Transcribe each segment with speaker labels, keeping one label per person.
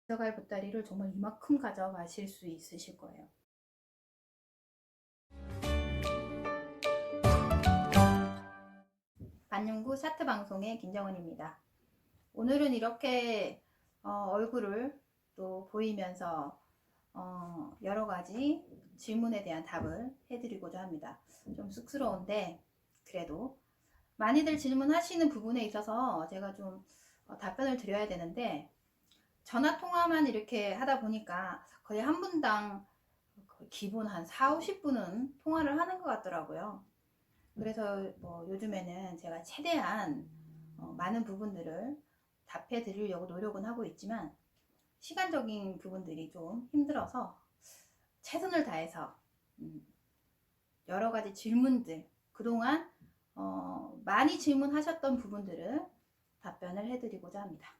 Speaker 1: 가져갈 보따리를 정말 이만큼 가져가실 수 있으실 거예요. 반영구 차트 방송의 김정은입니다. 오늘은 이렇게 얼굴을 또 보이면서 여러 가지 질문에 대한 답을 해드리고자 합니다. 좀 쑥스러운데 그래도 많이들 질문하시는 부분에 있어서 제가 좀 답변을 드려야 되는데, 전화 통화만 이렇게 하다 보니까 거의 한 분당 기본 한 4, 50분은 통화를 하는 것 같더라고요. 그래서 요즘에는 제가 최대한 많은 부분들을 답해 드리려고 노력은 하고 있지만, 시간적인 부분들이 좀 힘들어서 최선을 다해서 여러 가지 질문들, 그동안 많이 질문하셨던 부분들을 답변을 해드리고자 합니다.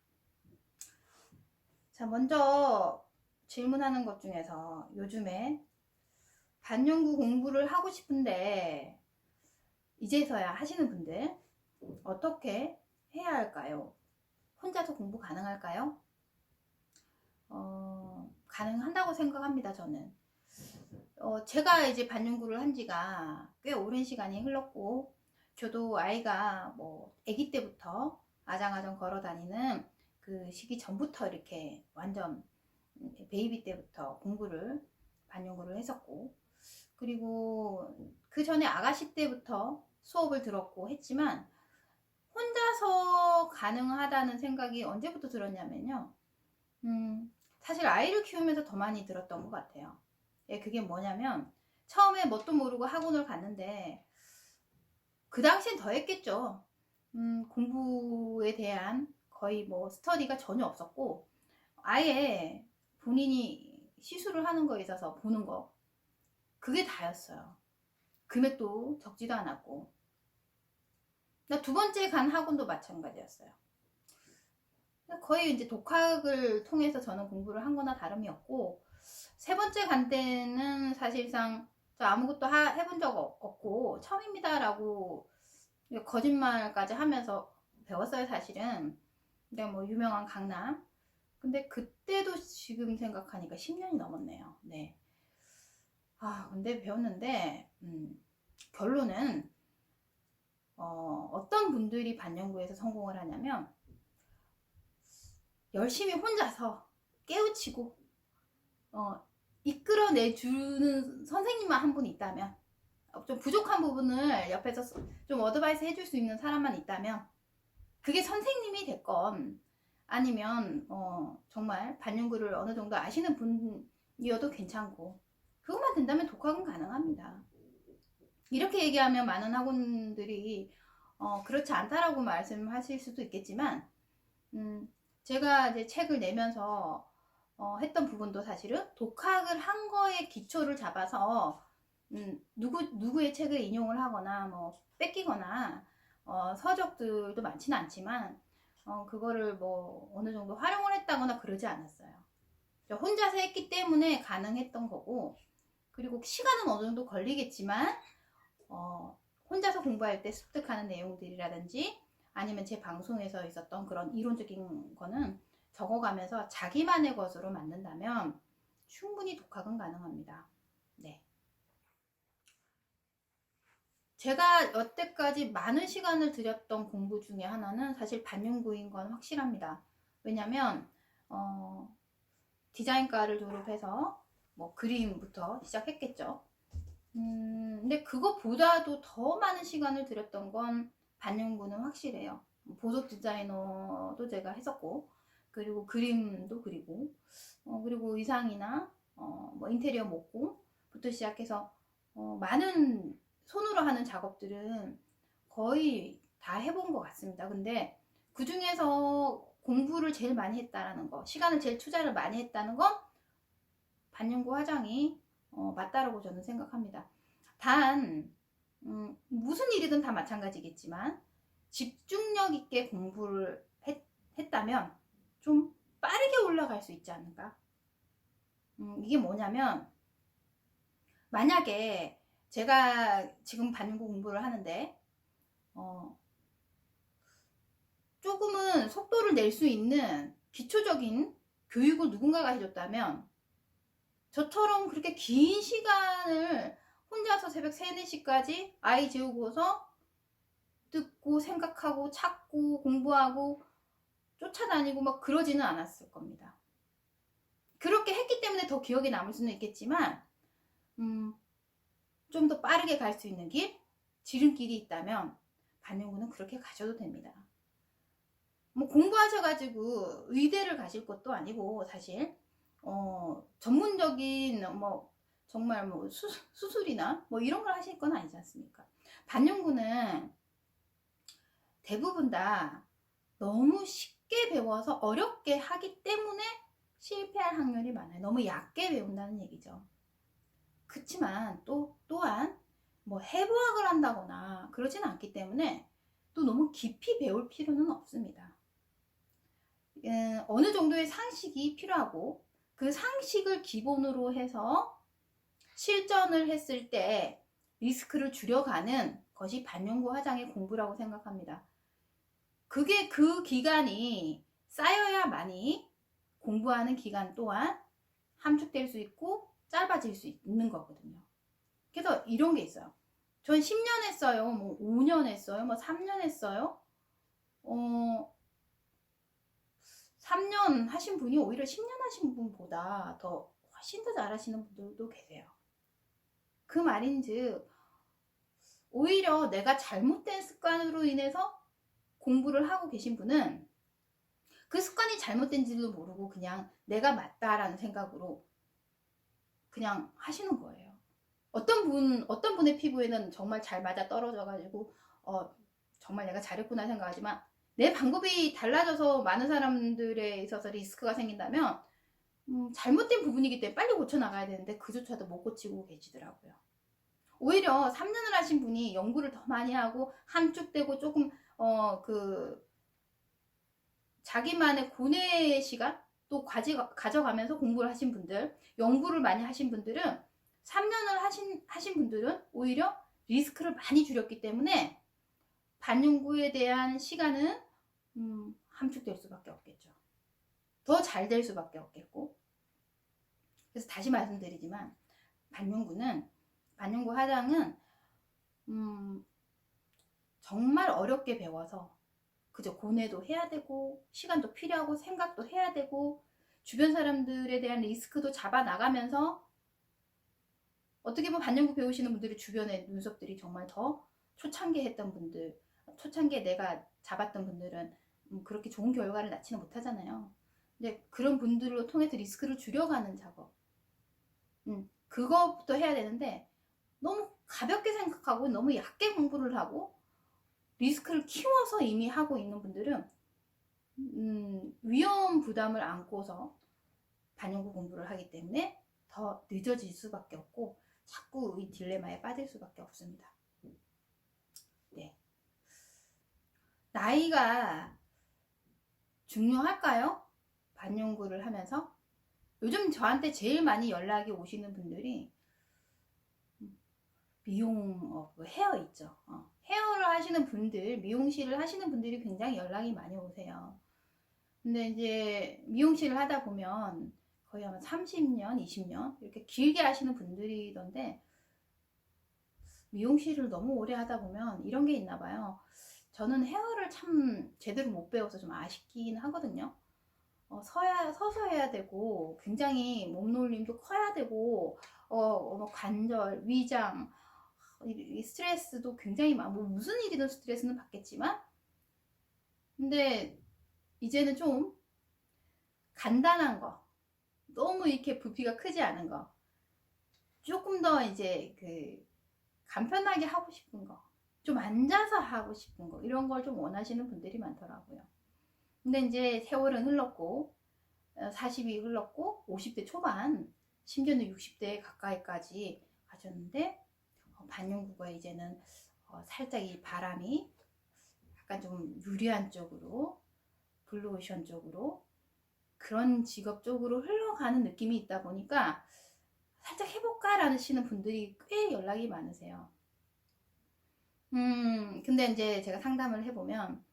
Speaker 1: 자, 먼저 질문하는 것 중에서 요즘에 반영구 공부를 하고 싶은데 이제서야 하시는 분들 어떻게 해야 할까요? 혼자서 공부 가능할까요? 가능한다고 생각합니다, 저는. 제가 이제 반영구를 한 지가 꽤 오랜 시간이 흘렀고, 저도 아이가 아기 때부터 아장아장 걸어 다니는 그 시기 전부터 이렇게 완전 베이비 때부터 반영구를 했었고, 그리고 그 전에 아가씨 때부터 수업을 들었고 했지만, 혼자서 가능하다는 생각이 언제부터 들었냐면요. 사실 아이를 키우면서 더 많이 들었던 것 같아요. 예, 그게 뭐냐면, 처음에 뭣도 모르고 학원을 갔는데, 그 당시엔 더 했겠죠. 공부에 대한 거의 스터디가 전혀 없었고, 아예 본인이 시술을 하는 거에 있어서 보는 거, 그게 다였어요. 금액도 적지도 않았고. 두 번째 간 학원도 마찬가지였어요. 거의 이제 독학을 통해서 저는 공부를 한 거나 다름이 없고, 세 번째 간 때는 사실상 저 아무것도 해본 적 없고 처음입니다라고 거짓말까지 하면서 배웠어요, 사실은. 근데 유명한 강남. 근데 그때도 지금 생각하니까 10년이 넘었네요. 네. 근데 배웠는데 결론은 어떤 분들이 반영구에서 성공을 하냐면, 열심히 혼자서 깨우치고 이끌어내주는 선생님만 한 분 있다면, 좀 부족한 부분을 옆에서 좀 어드바이스 해줄 수 있는 사람만 있다면, 그게 선생님이 됐건 아니면 정말 반영구를 어느 정도 아시는 분이어도 괜찮고, 그것만 된다면 독학은 가능합니다. 이렇게 얘기하면 많은 학원들이 그렇지 않다라고 말씀하실 수도 있겠지만, 제가 이제 책을 내면서 했던 부분도 사실은 독학을 한 거에 기초를 잡아서 누구의 책을 인용을 하거나 뺏기거나 서적들도 많지는 않지만 그거를 어느 정도 활용을 했다거나 그러지 않았어요. 혼자서 했기 때문에 가능했던 거고, 그리고 시간은 어느 정도 걸리겠지만 혼자서 공부할 때 습득하는 내용들이라든지 아니면 제 방송에서 있었던 그런 이론적인 거는 적어가면서 자기만의 것으로 만든다면 충분히 독학은 가능합니다. 네. 제가 여태까지 많은 시간을 들였던 공부 중에 하나는 사실 반영구인 건 확실합니다. 왜냐면 디자인과를 졸업해서 그림부터 시작했겠죠. 근데 그것보다도 더 많은 시간을 들였던 건 반영구는 확실해요. 보석 디자이너도 제가 했었고, 그리고 그림도 그리고, 그리고 의상이나 인테리어 목공부터 시작해서 많은 손으로 하는 작업들은 거의 다 해본 것 같습니다. 근데 그 중에서 공부를 제일 많이 했다라는 거, 시간을 제일 투자를 많이 했다는 건 반영구 화장이 맞다라고 저는 생각합니다. 단 무슨 일이든 다 마찬가지겠지만 집중력 있게 공부를 했다면 좀 빠르게 올라갈 수 있지 않을까? 이게 뭐냐면, 만약에 제가 지금 반영구 공부를 하는데 조금은 속도를 낼 수 있는 기초적인 교육을 누군가가 해줬다면 저처럼 그렇게 긴 시간을 혼자서 새벽 3, 4시까지 아이 재우고서 듣고 생각하고 찾고 공부하고 쫓아다니고 막 그러지는 않았을 겁니다. 그렇게 했기 때문에 더 기억에 남을 수는 있겠지만 좀 더 빠르게 갈 수 있는 길, 지름길이 있다면 반영구는 그렇게 가셔도 됩니다. 뭐 공부하셔가지고 의대를 가실 것도 아니고 사실 전문적인 뭐 정말 뭐 수술이나 뭐 이런 걸 하실 건 아니지 않습니까? 반영구는 대부분 다 너무 쉽게 배워서 어렵게 하기 때문에 실패할 확률이 많아요. 너무 얕게 배운다는 얘기죠. 그렇지만 또한 뭐 해부학을 한다거나 그러지는 않기 때문에 또 너무 깊이 배울 필요는 없습니다. 어느 정도의 상식이 필요하고 그 상식을 기본으로 해서 실전을 했을 때 리스크를 줄여가는 것이 반영구 화장의 공부라고 생각합니다. 그게 그 기간이 쌓여야만이 공부하는 기간 또한 함축될 수 있고 짧아질 수 있는 거거든요. 그래서 이런 게 있어요. 전 10년 했어요. 뭐 5년 했어요. 뭐 3년 했어요. 3년 하신 분이 오히려 10년 하신 분보다 더 훨씬 더 잘하시는 분들도 계세요. 그 말인즉 오히려 내가 잘못된 습관으로 인해서 공부를 하고 계신 분은 그 습관이 잘못된지도 모르고 그냥 내가 맞다라는 생각으로 그냥 하시는 거예요. 어떤 분의 피부에는 정말 잘 맞아 떨어져가지고 정말 내가 잘했구나 생각하지만 내 방법이 달라져서 많은 사람들에 있어서 리스크가 생긴다면 잘못된 부분이기 때문에 빨리 고쳐나가야 되는데 그조차도 못 고치고 계시더라고요. 오히려 3년을 하신 분이 연구를 더 많이 하고 함축되고 조금 자기만의 고뇌의 시간 또 가져가면서 공부를 하신 분들, 연구를 많이 하신 분들은 3년을 하신 분들은 오히려 리스크를 많이 줄였기 때문에 반연구에 대한 시간은 함축될 수밖에 없겠죠. 더 잘 될 수밖에 없겠고. 그래서 다시 말씀드리지만 반연구 화장은 정말 어렵게 배워서 그저 고뇌도 해야 되고 시간도 필요하고 생각도 해야 되고 주변 사람들에 대한 리스크도 잡아 나가면서 어떻게 보면 반영구 배우시는 분들이 주변에 눈썹들이 정말 더 초창기에 했던 분들, 초창기에 내가 잡았던 분들은 그렇게 좋은 결과를 낳지는 못하잖아요. 근데 그런 분들로 통해서 리스크를 줄여가는 작업, 그것부터 해야 되는데 너무 가볍게 생각하고 너무 얕게 공부를 하고 리스크를 키워서 이미 하고 있는 분들은 위험 부담을 안고서 반영구 공부를 하기 때문에 더 늦어질 수밖에 없고 자꾸 이 딜레마에 빠질 수밖에 없습니다. 네. 나이가 중요할까요? 반영구를 하면서? 요즘 저한테 제일 많이 연락이 오시는 분들이 미용 헤어 있죠. 헤어를 하시는 분들, 미용실을 하시는 분들이 굉장히 연락이 많이 오세요. 근데 이제 미용실을 하다 보면 거의 아마 30년, 20년 이렇게 길게 하시는 분들이던데 미용실을 너무 오래 하다 보면 이런 게 있나 봐요. 저는 헤어를 참 제대로 못 배워서 좀 아쉽긴 하거든요. 서서 해야 되고 굉장히 몸놀림도 커야 되고 관절, 위장 이 스트레스도 굉장히 많고 무슨 일이든 스트레스는 받겠지만 근데 이제는 좀 간단한 거 너무 이렇게 부피가 크지 않은 거 조금 더 이제 간편하게 하고 싶은 거 좀 앉아서 하고 싶은 거 이런 걸 좀 원하시는 분들이 많더라고요. 근데 이제 세월은 흘렀고 40이 흘렀고 50대 초반 심지어는 60대 가까이까지 가셨는데 반영구가 이제는 살짝 이 바람이 약간 좀 유리한 쪽으로 블루오션 쪽으로 그런 직업 쪽으로 흘러가는 느낌이 있다 보니까 살짝 해볼까 라시는 분들이 꽤 연락이 많으세요. 근데 이제 제가 상담을 해보면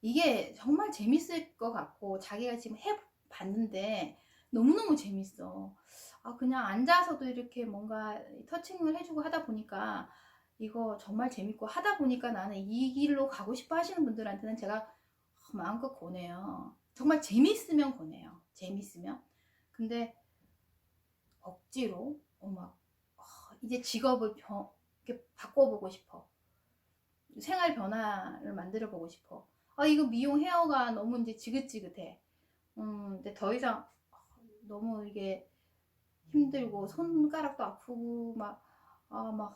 Speaker 1: 이게 정말 재밌을 것 같고 자기가 지금 해봤는데 너무너무 재밌어. 그냥 앉아서도 이렇게 뭔가 터칭을 해주고 하다 보니까 이거 정말 재밌고 하다 보니까 나는 이 길로 가고 싶어 하시는 분들한테는 제가 마음껏 권해요. 정말 재밌으면 권해요. 재밌으면. 근데 억지로 막 이제 직업을 이렇게 바꿔보고 싶어. 생활 변화를 만들어 보고 싶어. 이거 미용 헤어가 너무 이제 지긋지긋해. 근데 더 이상 너무 이게 힘들고 손가락도 아프고 막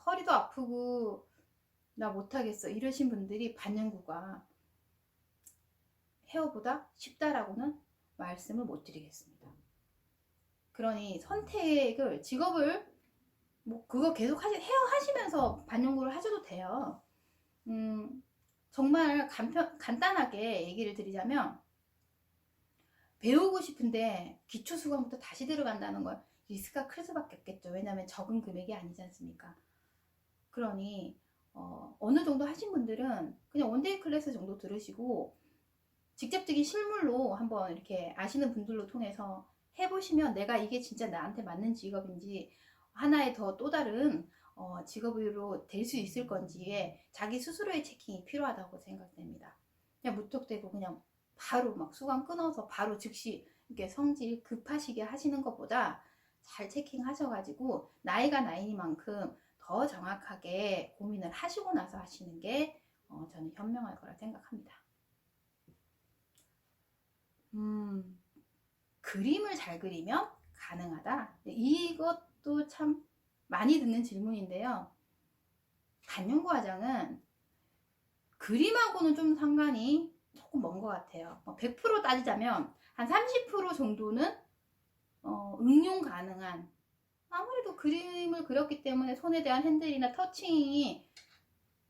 Speaker 1: 허리도 아프고 나 못하겠어 이러신 분들이 반영구가 헤어보다 쉽다라고는 말씀을 못 드리겠습니다. 그러니 선택을 직업을 뭐 그거 계속 헤어 하시면서 반영구를 하셔도 돼요. 정말 간단하게 얘기를 드리자면 배우고 싶은데 기초수강부터 다시 들어간다는 건 리스크가 클 수밖에 없겠죠. 왜냐하면 적은 금액이 아니지 않습니까? 그러니 어느 정도 하신 분들은 그냥 원데이 클래스 정도 들으시고 직접적인 실물로 한번 이렇게 아시는 분들로 통해서 해보시면 내가 이게 진짜 나한테 맞는 직업인지 하나의 또 다른 직업으로 될 수 있을 건지에 자기 스스로의 체킹이 필요하다고 생각됩니다. 그냥 무턱대고 그냥 바로 막 수강 끊어서 바로 즉시 이렇게 성질 급하시게 하시는 것보다 잘 체킹하셔가지고 나이가 나이만큼 더 정확하게 고민을 하시고 나서 하시는 게 저는 현명할 거라 생각합니다. 그림을 잘 그리면 가능하다. 이것도 참 많이 듣는 질문인데요. 반영구화장은 그림하고는 좀 상관이 조금 먼 것 같아요. 100% 따지자면 한 30% 정도는 응용 가능한, 아무래도 그림을 그렸기 때문에 손에 대한 핸들이나 터칭이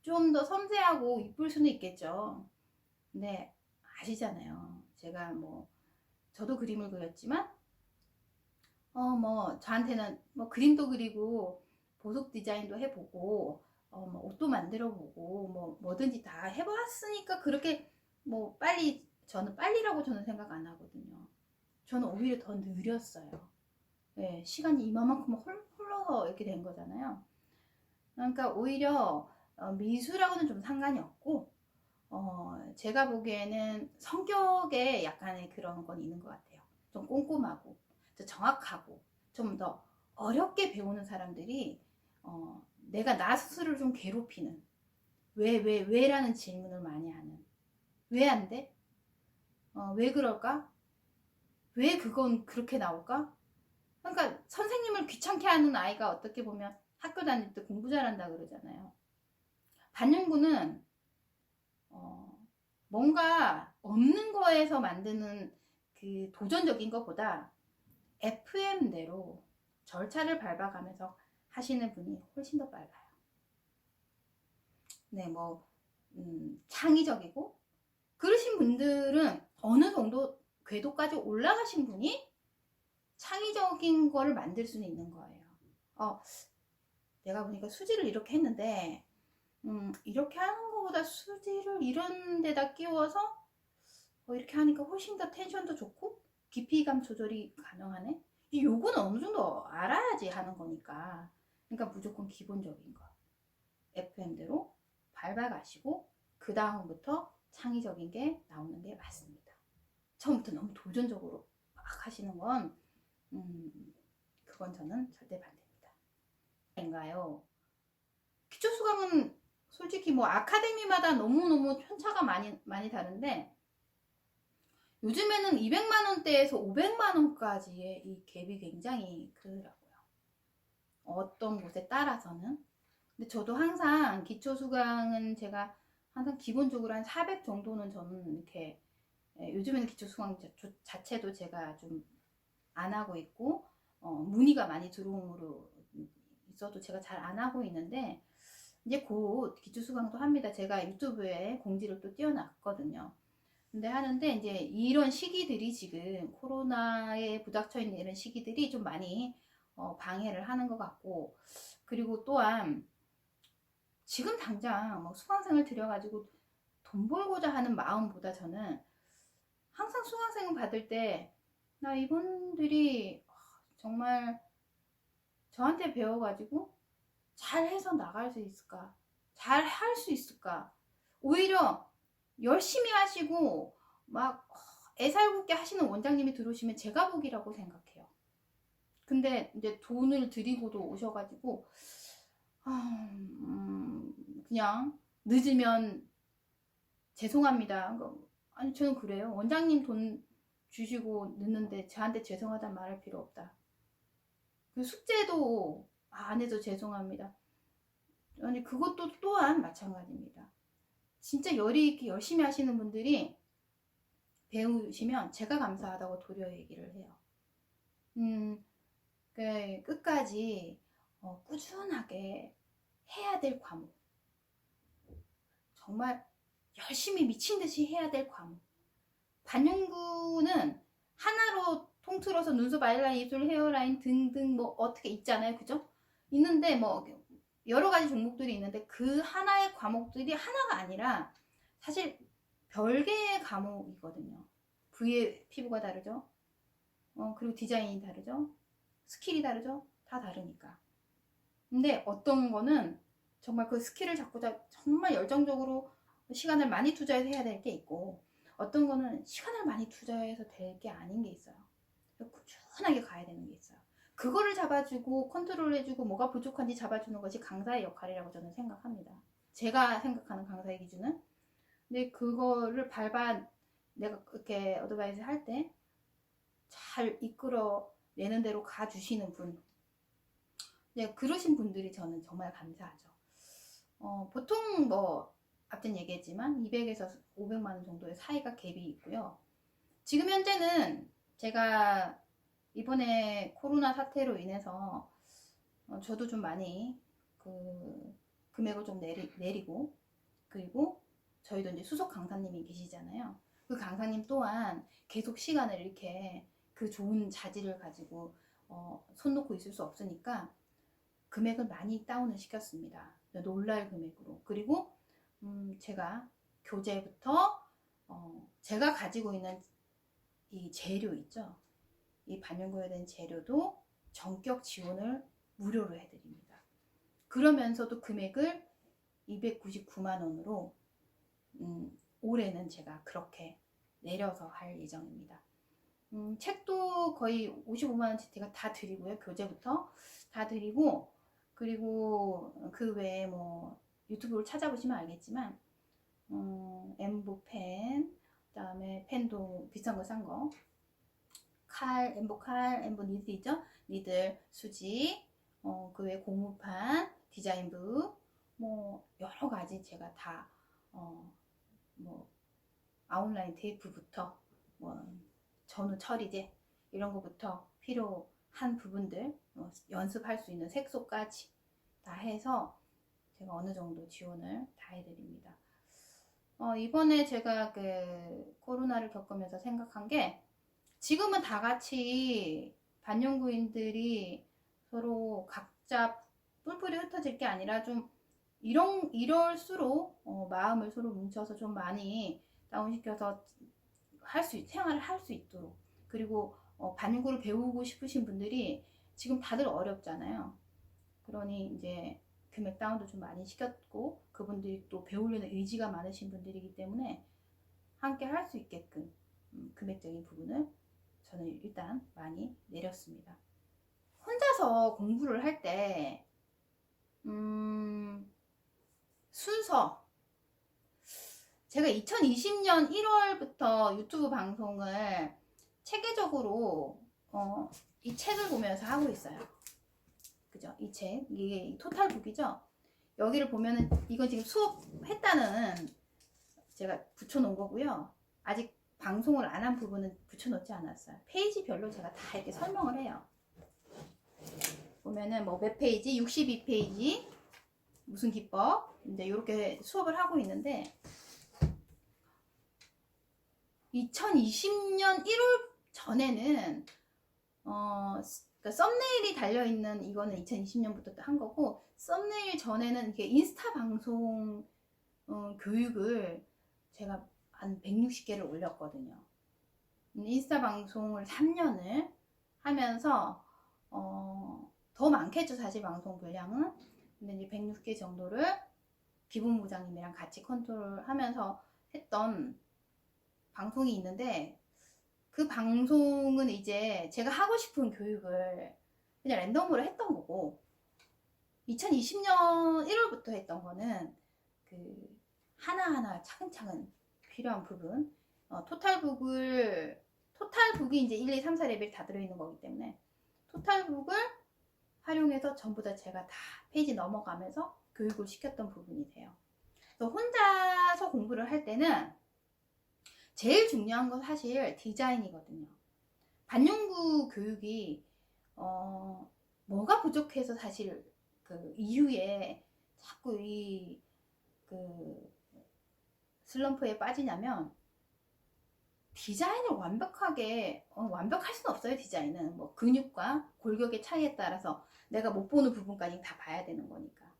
Speaker 1: 좀 더 섬세하고 이쁠 수는 있겠죠. 근데 아시잖아요. 제가 저도 그림을 그렸지만 저한테는 그림도 그리고 보석 디자인도 해보고 옷도 만들어 보고 뭐든지 다 해봤으니까 그렇게 저는 빨리라고 생각 안 하거든요. 저는 오히려 더 느렸어요. 네, 시간이 이만큼 흘러서 이렇게 된 거잖아요. 그러니까 오히려 미술하고는 좀 상관이 없고 제가 보기에는 성격에 약간의 그런 건 있는 것 같아요. 좀 꼼꼼하고 정확하고 좀 더 어렵게 배우는 사람들이 내가 나 스스로를 좀 괴롭히는, 왜라는 질문을 많이 하는, 왜 안 돼? 왜 그럴까? 왜 그건 그렇게 나올까? 그러니까 선생님을 귀찮게 하는 아이가 어떻게 보면 학교 다닐 때 공부 잘한다 그러잖아요. 반영구는 뭔가 없는 거에서 만드는 그 도전적인 것보다 FM대로 절차를 밟아가면서 하시는 분이 훨씬 더 빨라요. 네, 창의적이고 그러신 분들은 어느 정도 궤도까지 올라가신 분이 창의적인 거를 만들 수는 있는 거예요. 내가 보니까 수지를 이렇게 했는데 이렇게 하는 것보다 수지를 이런 데다 끼워서 이렇게 하니까 훨씬 더 텐션도 좋고 깊이감 조절이 가능하네. 요거는 어느 정도 알아야지 하는 거니까. 그러니까 무조건 기본적인 거 FM대로 밟아가시고 그 다음부터 창의적인 게 나오는 게 맞습니다. 처음부터 너무 도전적으로 막 하시는 건 그건 저는 절대 반대입니다. 인가요? 기초 수강은 솔직히 아카데미마다 너무너무 편차가 많이 다른데 요즘에는 200만 원대에서 500만 원까지의 이 갭이 굉장히 크더라고요. 어떤 곳에 따라서는. 근데 저도 항상 기초 수강은 제가 항상 기본적으로 한 400 정도는 저는 이렇게, 요즘에는 기초 수강 자체도 제가 좀 안 하고 있고 문의가 많이 들어옴으로 있어도 제가 잘 안 하고 있는데 이제 곧 기초 수강도 합니다. 제가 유튜브에 공지를 또 띄워놨거든요. 근데 하는데 이제 이런 시기들이 지금 코로나에 부닥쳐 있는 이런 시기들이 좀 많이 방해를 하는 것 같고, 그리고 또한 지금 당장 수강생을 들여가지고 돈 벌고자 하는 마음보다 저는 항상 수강생 받을 때 나 이분들이 정말 저한테 배워가지고 잘해서 나갈 수 있을까? 잘 할 수 있을까? 오히려 열심히 하시고 막 애살붙게 하시는 원장님이 들어오시면 제가 복이라고 생각해요. 근데 이제 돈을 들이고도 오셔가지고 그냥 늦으면 죄송합니다. 아니 저는 그래요. 원장님 돈 주시고 늦는데 저한테 죄송하다는 말할 필요 없다. 그 숙제도 안 해서 죄송합니다. 아니 그것도 또한 마찬가지입니다. 진짜 열이 있게 열심히 하시는 분들이 배우시면 제가 감사하다고 도리어 얘기를 해요. 끝까지 꾸준하게 해야 될 과목, 정말 열심히 미친 듯이 해야 될 과목. 반영구는 하나로 통틀어서 눈썹, 아이라인, 입술, 헤어라인 등등 뭐 어떻게 있잖아요, 그죠? 있는데 뭐 여러 가지 종목들이 있는데 그 하나의 과목들이 하나가 아니라 사실 별개의 과목이거든요. 부위의 피부가 다르죠. 그리고 디자인이 다르죠. 스킬이 다르죠. 다 다르니까. 근데 어떤 거는 정말 그 스킬을 잡고자 정말 열정적으로 시간을 많이 투자해서 해야 될 게 있고, 어떤 거는 시간을 많이 투자해서 될 게 아닌 게 있어요. 꾸준하게 가야 되는 게 있어요. 그거를 잡아주고 컨트롤해주고 뭐가 부족한지 잡아주는 것이 강사의 역할이라고 저는 생각합니다. 제가 생각하는 강사의 기준은. 근데 그거를 내가 그렇게 어드바이스 할 때 잘 이끌어 내는 대로 가주시는 분, 네, 그러신 분들이 저는 정말 감사하죠. 보통 뭐 앞전 얘기했지만 200에서 500만 원 정도의 사이가 갭이 있고요. 지금 현재는 제가 이번에 코로나 사태로 인해서 저도 좀 많이 그 금액을 좀 내리고, 그리고 저희도 이제 수석 강사님이 계시잖아요. 그 강사님 또한 계속 시간을 이렇게 그 좋은 자질을 가지고 손 놓고 있을 수 없으니까 금액을 많이 다운을 시켰습니다. 놀랄 금액으로. 그리고 제가 교재부터 제가 가지고 있는 이 재료 있죠. 이 반영구에 대한 재료도 전격 지원을 무료로 해드립니다. 그러면서도 금액을 299만 원으로 올해는 제가 그렇게 내려서 할 예정입니다. 책도 거의 55만 원치 제가 다 드리고요. 교재부터 다 드리고, 그리고 그 외에 뭐 유튜브를 찾아보시면 알겠지만 엠보펜, 그다음에 펜도 비싼 거 싼 거, 엠보 니들 있죠? 니들, 수지, 그 외에 고무판, 디자인북, 뭐 여러 가지 제가 다 뭐 아웃라인 테이프부터 뭐 전후 처리제 이런 거부터 필요한 부분들, 연습할 수 있는 색소까지 다 해서 제가 어느 정도 지원을 다 해드립니다. 이번에 제가 그 코로나를 겪으면서 생각한 게, 지금은 다 같이 반영구인들이 서로 각자 뿔뿔이 흩어질 게 아니라 좀 이럴수록 마음을 서로 뭉쳐서 좀 많이 다운시켜서 생활을 할 수 있도록, 그리고 반영구를 배우고 싶으신 분들이 지금 다들 어렵잖아요. 그러니 이제 금액 다운도 좀 많이 시켰고, 그분들이 또 배우려는 의지가 많으신 분들이기 때문에 함께 할 수 있게끔 금액적인 부분을 저는 일단 많이 내렸습니다. 혼자서 공부를 할 때 순서, 제가 2020년 1월부터 유튜브 방송을 체계적으로 이 책을 보면서 하고 있어요. 그죠? 이 책, 이게 토탈북이죠. 여기를 보면은 이건 지금 수업했다는 제가 붙여놓은 거고요. 아직 방송을 안 한 부분은 붙여놓지 않았어요. 페이지별로 제가 다 이렇게 설명을 해요. 보면은 뭐 몇 페이지, 62페이지, 무슨 기법, 이제 이렇게 수업을 하고 있는데, 2020년 1월 전에는 그러니까 썸네일이 달려있는 이거는 2020년부터 한 거고, 썸네일 전에는 이렇게 인스타 방송 교육을 제가 한 160개를 올렸거든요. 인스타 방송을 3년을 하면서 더 많겠죠, 사실 방송 분량은. 근데 이제 160개 정도를 기분 부장님이랑 같이 컨트롤하면서 했던 방송이 있는데, 그 방송은 이제 제가 하고 싶은 교육을 그냥 랜덤으로 했던 거고, 2020년 1월부터 했던 거는 그 하나하나 차근차근 필요한 부분, 토탈북이 이제 1, 2, 3, 4레벨 다 들어있는 거기 때문에 토탈북을 활용해서 전부 다 제가 다 페이지 넘어가면서 교육을 시켰던 부분이 돼요. 그래서 혼자서 공부를 할 때는 제일 중요한 건 사실 디자인이거든요. 반영구 교육이 뭐가 부족해서 사실 그 이후에 자꾸 그 슬럼프에 빠지냐면, 디자인을 완벽할 수는 없어요. 디자인은 뭐 근육과 골격의 차이에 따라서 내가 못 보는 부분까지 다 봐야 되는 거니까.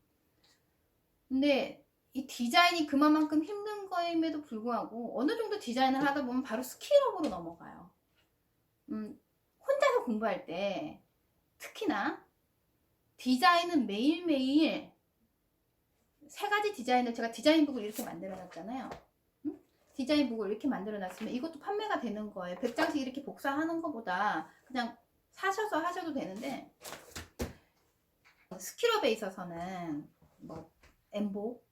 Speaker 1: 근데 이 디자인이 그만큼 힘든 거임에도 불구하고 어느 정도 디자인을 하다 보면 바로 스킬업으로 넘어가요. 혼자서 공부할 때 특히나 디자인은 매일매일 3가지 디자인을, 제가 디자인북을 이렇게 만들어 놨잖아요. 디자인북을 이렇게 만들어 놨으면 이것도 판매가 되는 거예요. 100장씩 이렇게 복사하는 것보다 그냥 사셔서 하셔도 되는데, 스킬업에 있어서는 뭐 엠보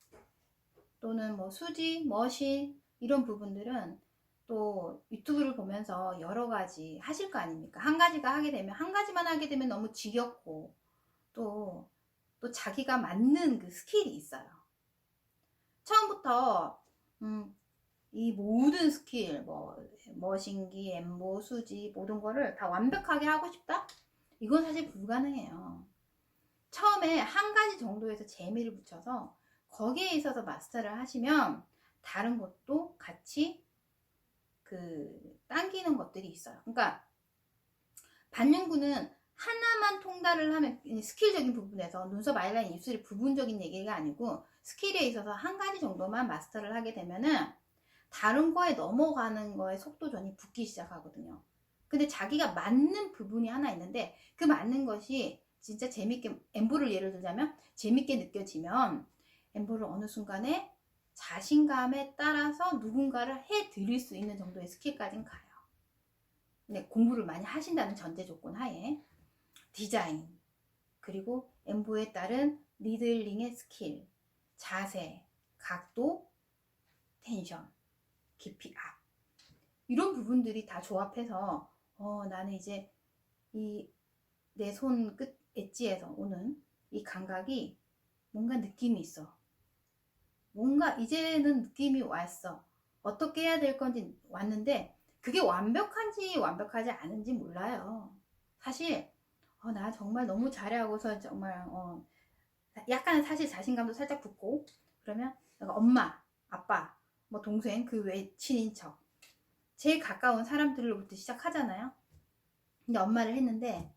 Speaker 1: 또는 뭐 수지, 머신 이런 부분들은 또 유튜브를 보면서 여러 가지 하실 거 아닙니까? 한 가지만 하게 되면 너무 지겹고, 또 자기가 맞는 그 스킬이 있어요. 처음부터 이 모든 스킬, 머신기, 엠보, 수지 모든 거를 다 완벽하게 하고 싶다? 이건 사실 불가능해요. 처음에 한 가지 정도에서 재미를 붙여서 거기에 있어서 마스터를 하시면 다른 것도 같이 당기는 것들이 있어요. 그러니까 반영구는 하나만 통달을 하면, 스킬적인 부분에서 눈썹, 아이라인, 입술이 부분적인 얘기가 아니고 스킬에 있어서 한 가지 정도만 마스터를 하게 되면은 다른 거에 넘어가는 거에 속도전이 붙기 시작하거든요. 근데 자기가 맞는 부분이 하나 있는데 그 맞는 것이 진짜 재밌게, 엠보를 예를 들자면 재밌게 느껴지면 엠보를 어느 순간에 자신감에 따라서 누군가를 해드릴 수 있는 정도의 스킬까지는 가요. 근데 공부를 많이 하신다는 전제 조건 하에 디자인, 그리고 엠보에 따른 니들링의 스킬, 자세, 각도, 텐션, 깊이 업, 이런 부분들이 다 조합해서 나는 이제 이 내 손끝 엣지에서 오는 이 감각이 뭔가 느낌이 있어. 뭔가 이제는 느낌이 왔어. 어떻게 해야 될 건지 왔는데 그게 완벽한지 완벽하지 않은지 몰라요. 사실 나 정말 너무 잘해하고서 정말 약간 사실 자신감도 살짝 붙고, 그러면 내가 엄마, 아빠, 뭐 동생, 그 외 친인척, 제일 가까운 사람들로부터 시작하잖아요. 근데 엄마를 했는데,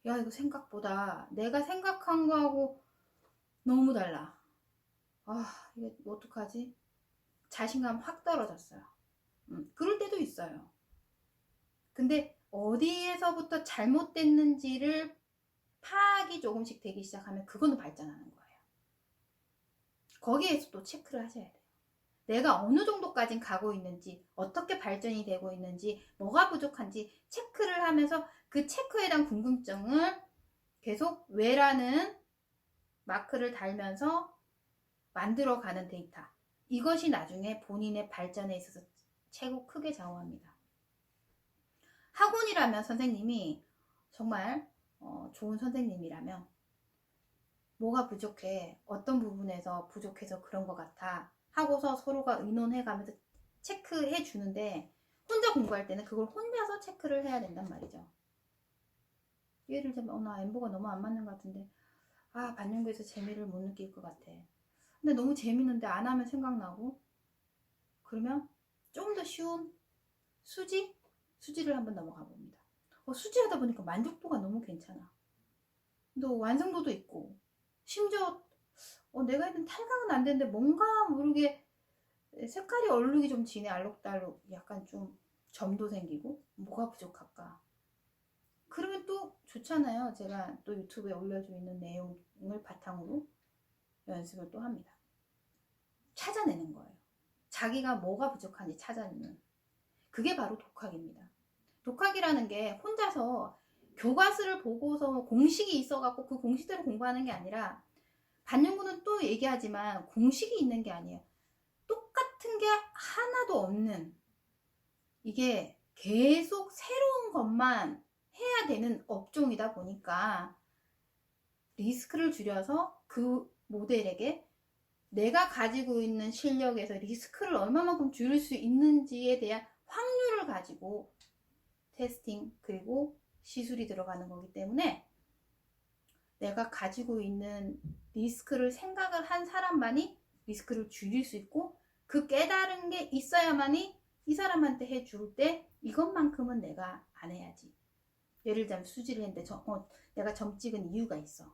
Speaker 1: 야, 이거 생각보다 내가 생각한 거하고 너무 달라. 이게 어떡하지? 자신감 확 떨어졌어요. 그럴 때도 있어요. 근데 어디에서부터 잘못됐는지를 파악이 조금씩 되기 시작하면 그거는 발전하는 거예요. 거기에서 또 체크를 하셔야 돼요. 내가 어느 정도까지 가고 있는지, 어떻게 발전이 되고 있는지, 뭐가 부족한지 체크를 하면서 그 체크에 대한 궁금증을 계속 왜라는 마크를 달면서 만들어가는 데이터, 이것이 나중에 본인의 발전에 있어서 최고 크게 좌우합니다. 학원이라면 선생님이 정말 좋은 선생님이라면 뭐가 부족해, 어떤 부분에서 부족해서 그런 것 같아 하고서 서로가 의논해가면서 체크해 주는데, 혼자 공부할 때는 그걸 혼자서 체크를 해야 된단 말이죠. 예를 들면 나 엠보가 너무 안 맞는 것 같은데 반영구에서 재미를 못 느낄 것 같아. 근데 너무 재밌는데 안 하면 생각나고, 그러면 좀 더 쉬운 수지를 한번 넘어가 봅니다. 수지 하다 보니까 만족도가 너무 괜찮아. 또 완성도도 있고, 심지어 내가 했던 탈각은 안 되는데 뭔가 모르게 색깔이 얼룩이 좀 진해. 알록달록 약간 좀 점도 생기고. 뭐가 부족할까? 그러면 또 좋잖아요. 제가 또 유튜브에 올려주고 있는 내용을 바탕으로 연습을 또 합니다. 찾아내는 거예요. 자기가 뭐가 부족한지 찾아내는. 그게 바로 독학입니다. 독학이라는 게 혼자서 교과서를 보고서 공식이 있어갖고 그 공식대로 공부하는 게 아니라, 반영구는 또 얘기하지만 공식이 있는 게 아니에요. 똑같은 게 하나도 없는, 이게 계속 새로운 것만 해야 되는 업종이다 보니까 리스크를 줄여서 그 모델에게 내가 가지고 있는 실력에서 리스크를 얼마만큼 줄일 수 있는지에 대한 확률을 가지고 테스팅 그리고 시술이 들어가는 거기 때문에, 내가 가지고 있는 리스크를 생각을 한 사람만이 리스크를 줄일 수 있고, 그 깨달은 게 있어야만이 이 사람한테 해줄 때 이것만큼은 내가 안 해야지. 예를 들면 수지를 했는데 내가 점 찍은 이유가 있어.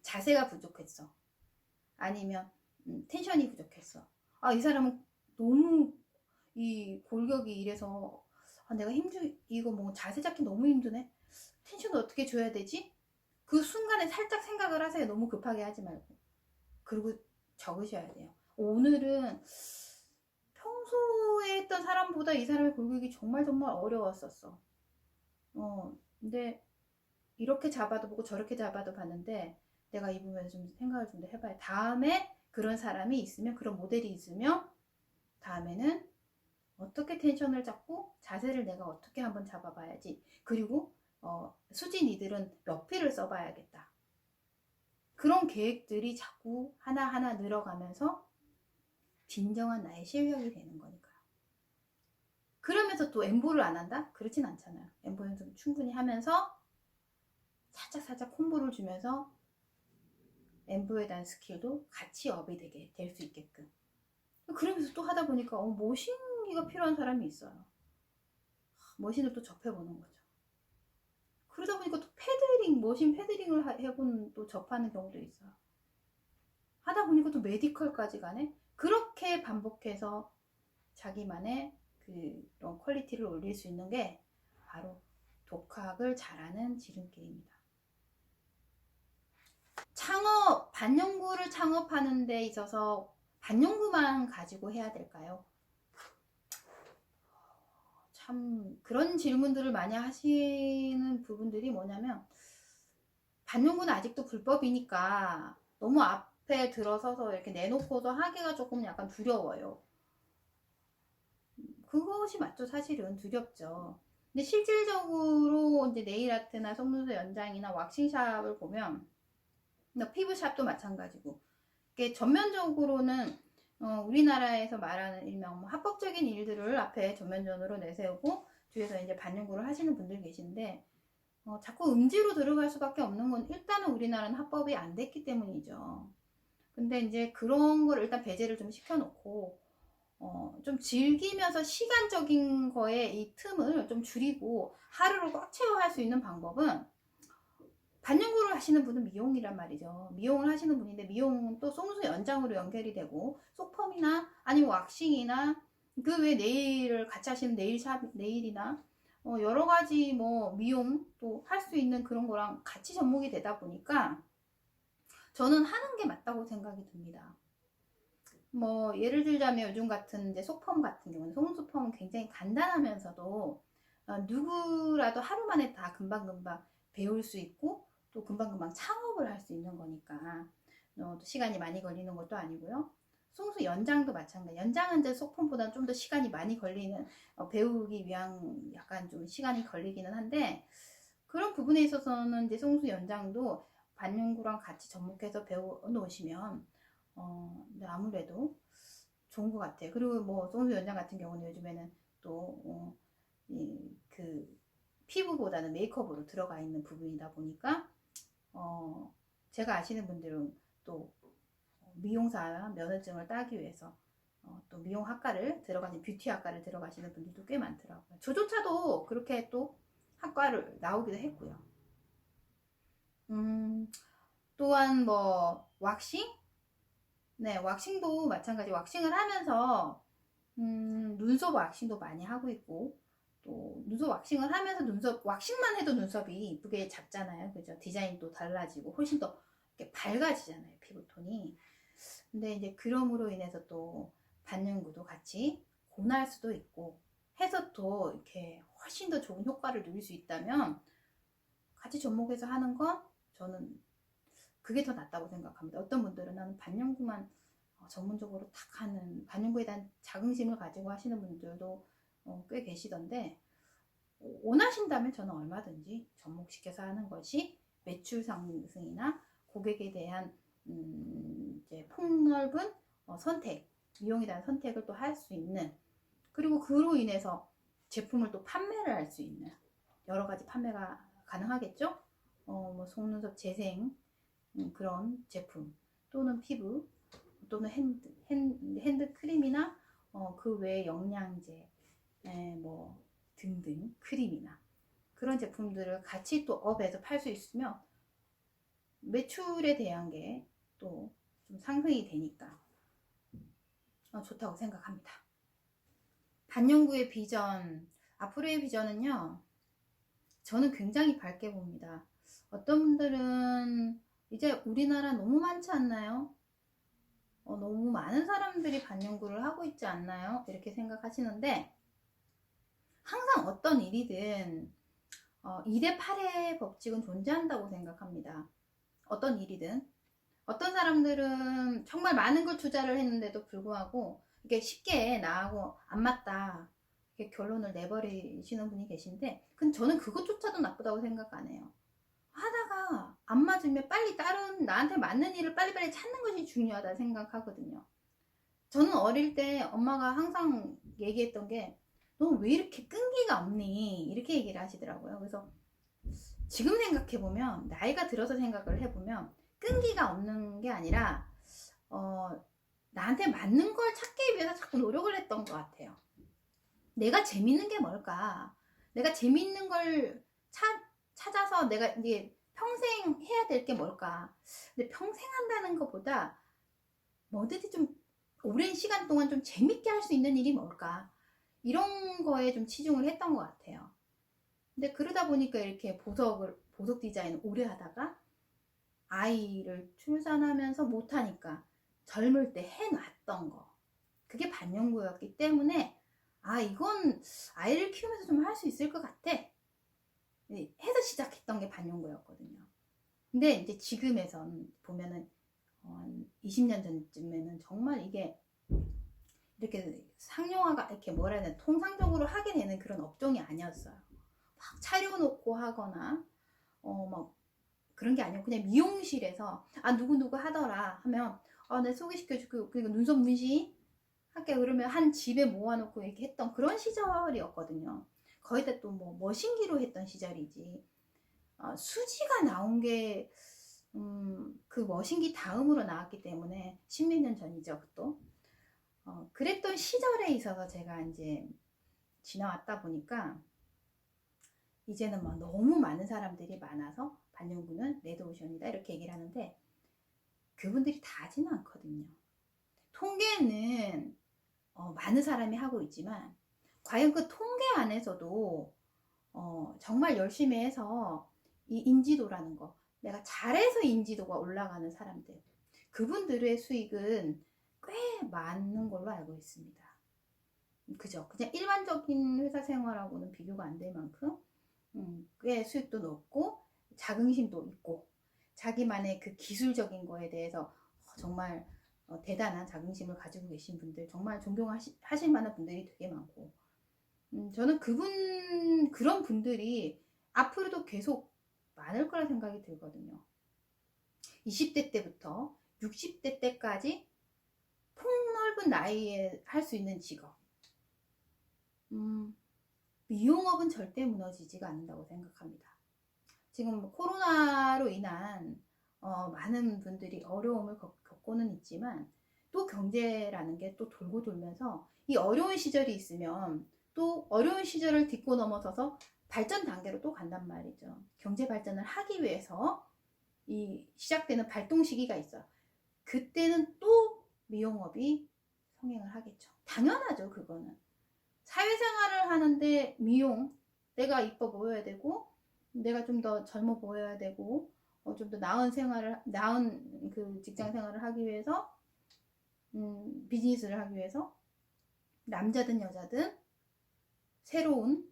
Speaker 1: 자세가 부족했어. 아니면 텐션이 부족했어. 아, 이 사람은 너무 이 골격이 이래서 내가 이거 뭐 자세 잡기 너무 힘드네. 텐션을 어떻게 줘야 되지? 그 순간에 살짝 생각을 하세요. 너무 급하게 하지 말고. 그리고 적으셔야 돼요. 오늘은 평소에 했던 사람보다 이 사람의 골격이 정말 어려웠었어. 근데 이렇게 잡아도 보고 저렇게 잡아도 봤는데 내가 이 부분에서 좀 생각을 좀 더 해봐요. 다음에 그런 사람이 있으면, 그런 모델이 있으면 다음에는 어떻게 텐션을 잡고 자세를 내가 어떻게 한번 잡아봐야지. 그리고 수지 니들은 몇 필을 써봐야겠다. 그런 계획들이 자꾸 하나하나 늘어가면서 진정한 나의 실력이 되는 거니까요. 그러면서 또 엠보를 안 한다? 그렇진 않잖아요. 엠보 연습 충분히 하면서 살짝 콤보를 주면서 엠보에 대한 스킬도 같이 업이 되게 될 수 있게끔. 그러면서 또 하다 보니까 머신기가 필요한 사람이 있어요. 머신을 또 접해보는 거죠. 그러다 보니까 또 머신 패드링을 해본 또 접하는 경우도 있어요. 하다 보니까 또 메디컬까지 가네? 그렇게 반복해서 자기만의 그런 퀄리티를 올릴 수 있는 게 바로 독학을 잘하는 지름길입니다. 반영구를 창업하는 데 있어서 반영구만 가지고 해야 될까요? 참 그런 질문들을 많이 하시는 부분들이 뭐냐면, 반영구는 아직도 불법이니까 너무 앞에 들어서서 이렇게 내놓고서 하기가 조금 약간 두려워요. 그것이 맞죠. 사실은 두렵죠. 근데 실질적으로 이제 네일 아트나 속눈썹 연장이나 왁싱샵을 보면, 피부샵도 마찬가지고, 이게 전면적으로는 우리나라에서 말하는 일명 합법적인 일들을 앞에 전면전으로 내세우고 뒤에서 이제 반영구를 하시는 분들 계신데, 자꾸 음지로 들어갈 수밖에 없는 건 일단은 우리나라는 합법이 안 됐기 때문이죠. 근데 이제 그런 걸 일단 배제를 좀 시켜놓고 좀 즐기면서 시간적인 거에 이 틈을 좀 줄이고 하루를 꽉 채워 할 수 있는 방법은, 반영구를 하시는 분은 미용이란 말이죠. 미용을 하시는 분인데 미용은 또 속눈썹 연장으로 연결이 되고, 속펌이나 아니면 왁싱이나 그 외 네일을 같이 하시는 네일이나 여러 가지 뭐 미용 또 할 수 있는 그런 거랑 같이 접목이 되다 보니까 저는 하는 게 맞다고 생각이 듭니다. 뭐 예를 들자면 요즘 같은 이제 속펌 같은 경우는, 속눈썹 펌은 굉장히 간단하면서도 누구라도 하루 만에 다 금방금방 배울 수 있고 또 금방금방 창업을 할 수 있는 거니까 또 시간이 많이 걸리는 것도 아니고요. 속눈썹 연장도 마찬가지. 연장은 이제 속펌보다 좀 더 시간이 많이 걸리는, 배우기 위한 약간 좀 시간이 걸리기는 한데, 그런 부분에 있어서는 이제 속눈썹 연장도 반영구랑 같이 접목해서 배워 놓으시면 아무래도 좋은 것 같아요. 그리고 뭐 속눈썹 연장 같은 경우는 요즘에는 또 그 피부보다는 메이크업으로 들어가 있는 부분이다 보니까 제가 아시는 분들은 또 미용사 면허증을 따기 위해서 또 미용학과를 들어가는, 뷰티학과를 들어가시는 분들도 꽤 많더라고요. 저조차도 그렇게 또 학과를 나오기도 했고요. 또한 뭐 왁싱? 네, 왁싱도 마찬가지. 왁싱을 하면서 눈썹 왁싱도 많이 하고 있고, 또 눈썹 왁싱을 하면서 눈썹 왁싱만 해도 눈썹이 이쁘게 잡잖아요. 그죠? 디자인도 달라지고 훨씬 더 이렇게 밝아지잖아요, 피부톤이. 근데 이제 그럼으로 인해서 또 반영구도 같이 권할 수도 있고 해서 또 이렇게 훨씬 더 좋은 효과를 누릴 수 있다면 같이 접목해서 하는 건 저는 그게 더 낫다고 생각합니다. 어떤 분들은 나는 반영구만 전문적으로 탁 하는, 반영구에 대한 자긍심을 가지고 하시는 분들도 꽤 계시던데, 원하신다면 저는 얼마든지 접목시켜서 하는 것이 매출 상승이나 고객에 대한 이제 폭넓은 선택, 이용에 대한 선택을 또 할 수 있는, 그리고 그로 인해서 제품을 또 판매를 할 수 있는 여러 가지 판매가 가능하겠죠. 뭐 속눈썹 재생 그런 제품, 또는 피부, 또는 핸드 크림이나 그 외에 영양제, 뭐 등등 크림이나 그런 제품들을 같이 또 업에서 팔 수 있으면 매출에 대한 게 또 좀 상승이 되니까 좋다고 생각합니다. 반영구의 비전, 앞으로의 비전은요, 저는 굉장히 밝게 봅니다. 어떤 분들은 이제 우리나라 너무 많지 않나요? 너무 많은 사람들이 반영구를 하고 있지 않나요? 이렇게 생각하시는데, 항상 어떤 일이든 2대 8의 법칙은 존재한다고 생각합니다. 어떤 일이든. 어떤 사람들은 정말 많은 걸 투자를 했는데도 불구하고 이게 쉽게 나하고 안 맞다, 이렇게 결론을 내버리시는 분이 계신데, 저는 그것조차도 나쁘다고 생각 안 해요. 하다가 안 맞으면 빨리 다른 나한테 맞는 일을 빨리빨리 찾는 것이 중요하다 생각하거든요. 저는 어릴 때 엄마가 항상 얘기했던 게, 너 왜 이렇게 끈기가 없니? 이렇게 얘기를 하시더라고요. 그래서 지금 생각해보면, 나이가 들어서 생각을 해보면, 끈기가 없는 게 아니라 나한테 맞는 걸 찾기 위해서 자꾸 노력을 했던 것 같아요. 내가 재밌는 게 뭘까? 내가 재밌는 걸 찾아서 내가 이제 평생 해야 될 게 뭘까? 근데 평생 한다는 것보다 뭐든지 좀 오랜 시간 동안 좀 재밌게 할 수 있는 일이 뭘까? 이런 거에 좀 치중을 했던 것 같아요. 근데 그러다 보니까 이렇게 보석 디자인을 오래 하다가 아이를 출산하면서 못하니까 젊을 때 해놨던 거, 그게 반영구였기 때문에 이건 아이를 키우면서 좀 할 수 있을 것 같아 해서 시작했던 게 반영구였거든요. 근데 이제 지금에선 보면은 20년 전쯤에는 정말 이게 이렇게 상용화가 이렇게 뭐라 해야 되나, 통상적으로 하게 되는 그런 업종이 아니었어요. 막 차려놓고 하거나 막 그런 게 아니고, 그냥 미용실에서 누구누구 하더라 하면 내가 소개시켜줄게, 그리고 눈썹 문신 할게 그러면 한 집에 모아놓고 이렇게 했던 그런 시절이었거든요. 거의 다 또 뭐 머신기로 했던 시절이지, 수지가 나온 게 그 머신기 다음으로 나왔기 때문에 십몇 년 전이죠. 또 그랬던 시절에 있어서 제가 이제 지나왔다 보니까 이제는 막 너무 많은 사람들이 많아서 반영구는 레드오션이다 이렇게 얘기를 하는데, 그분들이 다 하지는 않거든요. 통계는 많은 사람이 하고 있지만 과연 그 통계 안에서도 정말 열심히 해서 이 인지도라는 거, 내가 잘해서 인지도가 올라가는 사람들, 그분들의 수익은 꽤 많은 걸로 알고 있습니다. 그죠? 그냥 일반적인 회사 생활하고는 비교가 안 될 만큼 꽤 수익도 높고 자긍심도 있고 자기만의 그 기술적인 거에 대해서 정말 대단한 자긍심을 가지고 계신 분들, 정말 존경하실 만한 분들이 되게 많고, 저는 그런 분들이 앞으로도 계속 많을 거라 생각이 들거든요. 20대 때부터 60대 때까지 폭넓은 나이에 할 수 있는 직업, 미용업은 절대 무너지지가 않는다고 생각합니다. 지금 코로나로 인한 많은 분들이 어려움을 겪고는 있지만, 또 경제라는 게 또 돌고 돌면서 이 어려운 시절이 있으면 또 어려운 시절을 딛고 넘어서서 발전 단계로 또 간단 말이죠. 경제 발전을 하기 위해서 이 시작되는 발동 시기가 있어요. 그때는 또 미용업이 성행을 하겠죠. 당연하죠. 그거는 사회생활을 하는데 미용, 내가 이뻐 보여야 되고 내가 좀 더 젊어 보여야 되고 좀 더 나은 그 직장 생활을 하기 위해서 비즈니스를 하기 위해서 남자든 여자든 새로운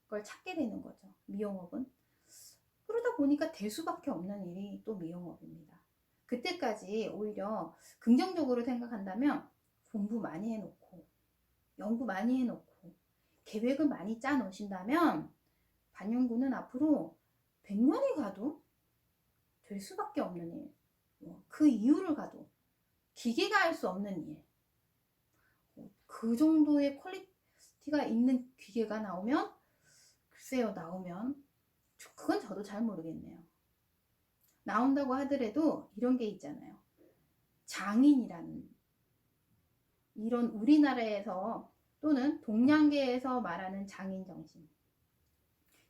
Speaker 1: 걸 찾게 되는 거죠. 미용업은. 그러다 보니까 될 수밖에 없는 일이 또 미용업입니다. 그때까지 오히려 긍정적으로 생각한다면 공부 많이 해놓고 연구 많이 해놓고 계획을 많이 짜 놓으신다면 반영구는 앞으로 100년이 가도 될 수밖에 없는 일, 그 이유를 가도 기계가 할 수 없는 일, 그 정도의 퀄리티가 있는 기계가 나오면 글쎄요, 나오면 그건 저도 잘 모르겠네요. 나온다고 하더라도 이런 게 있잖아요. 장인이라는 이런 우리나라에서 또는 동양계에서 말하는 장인 정신.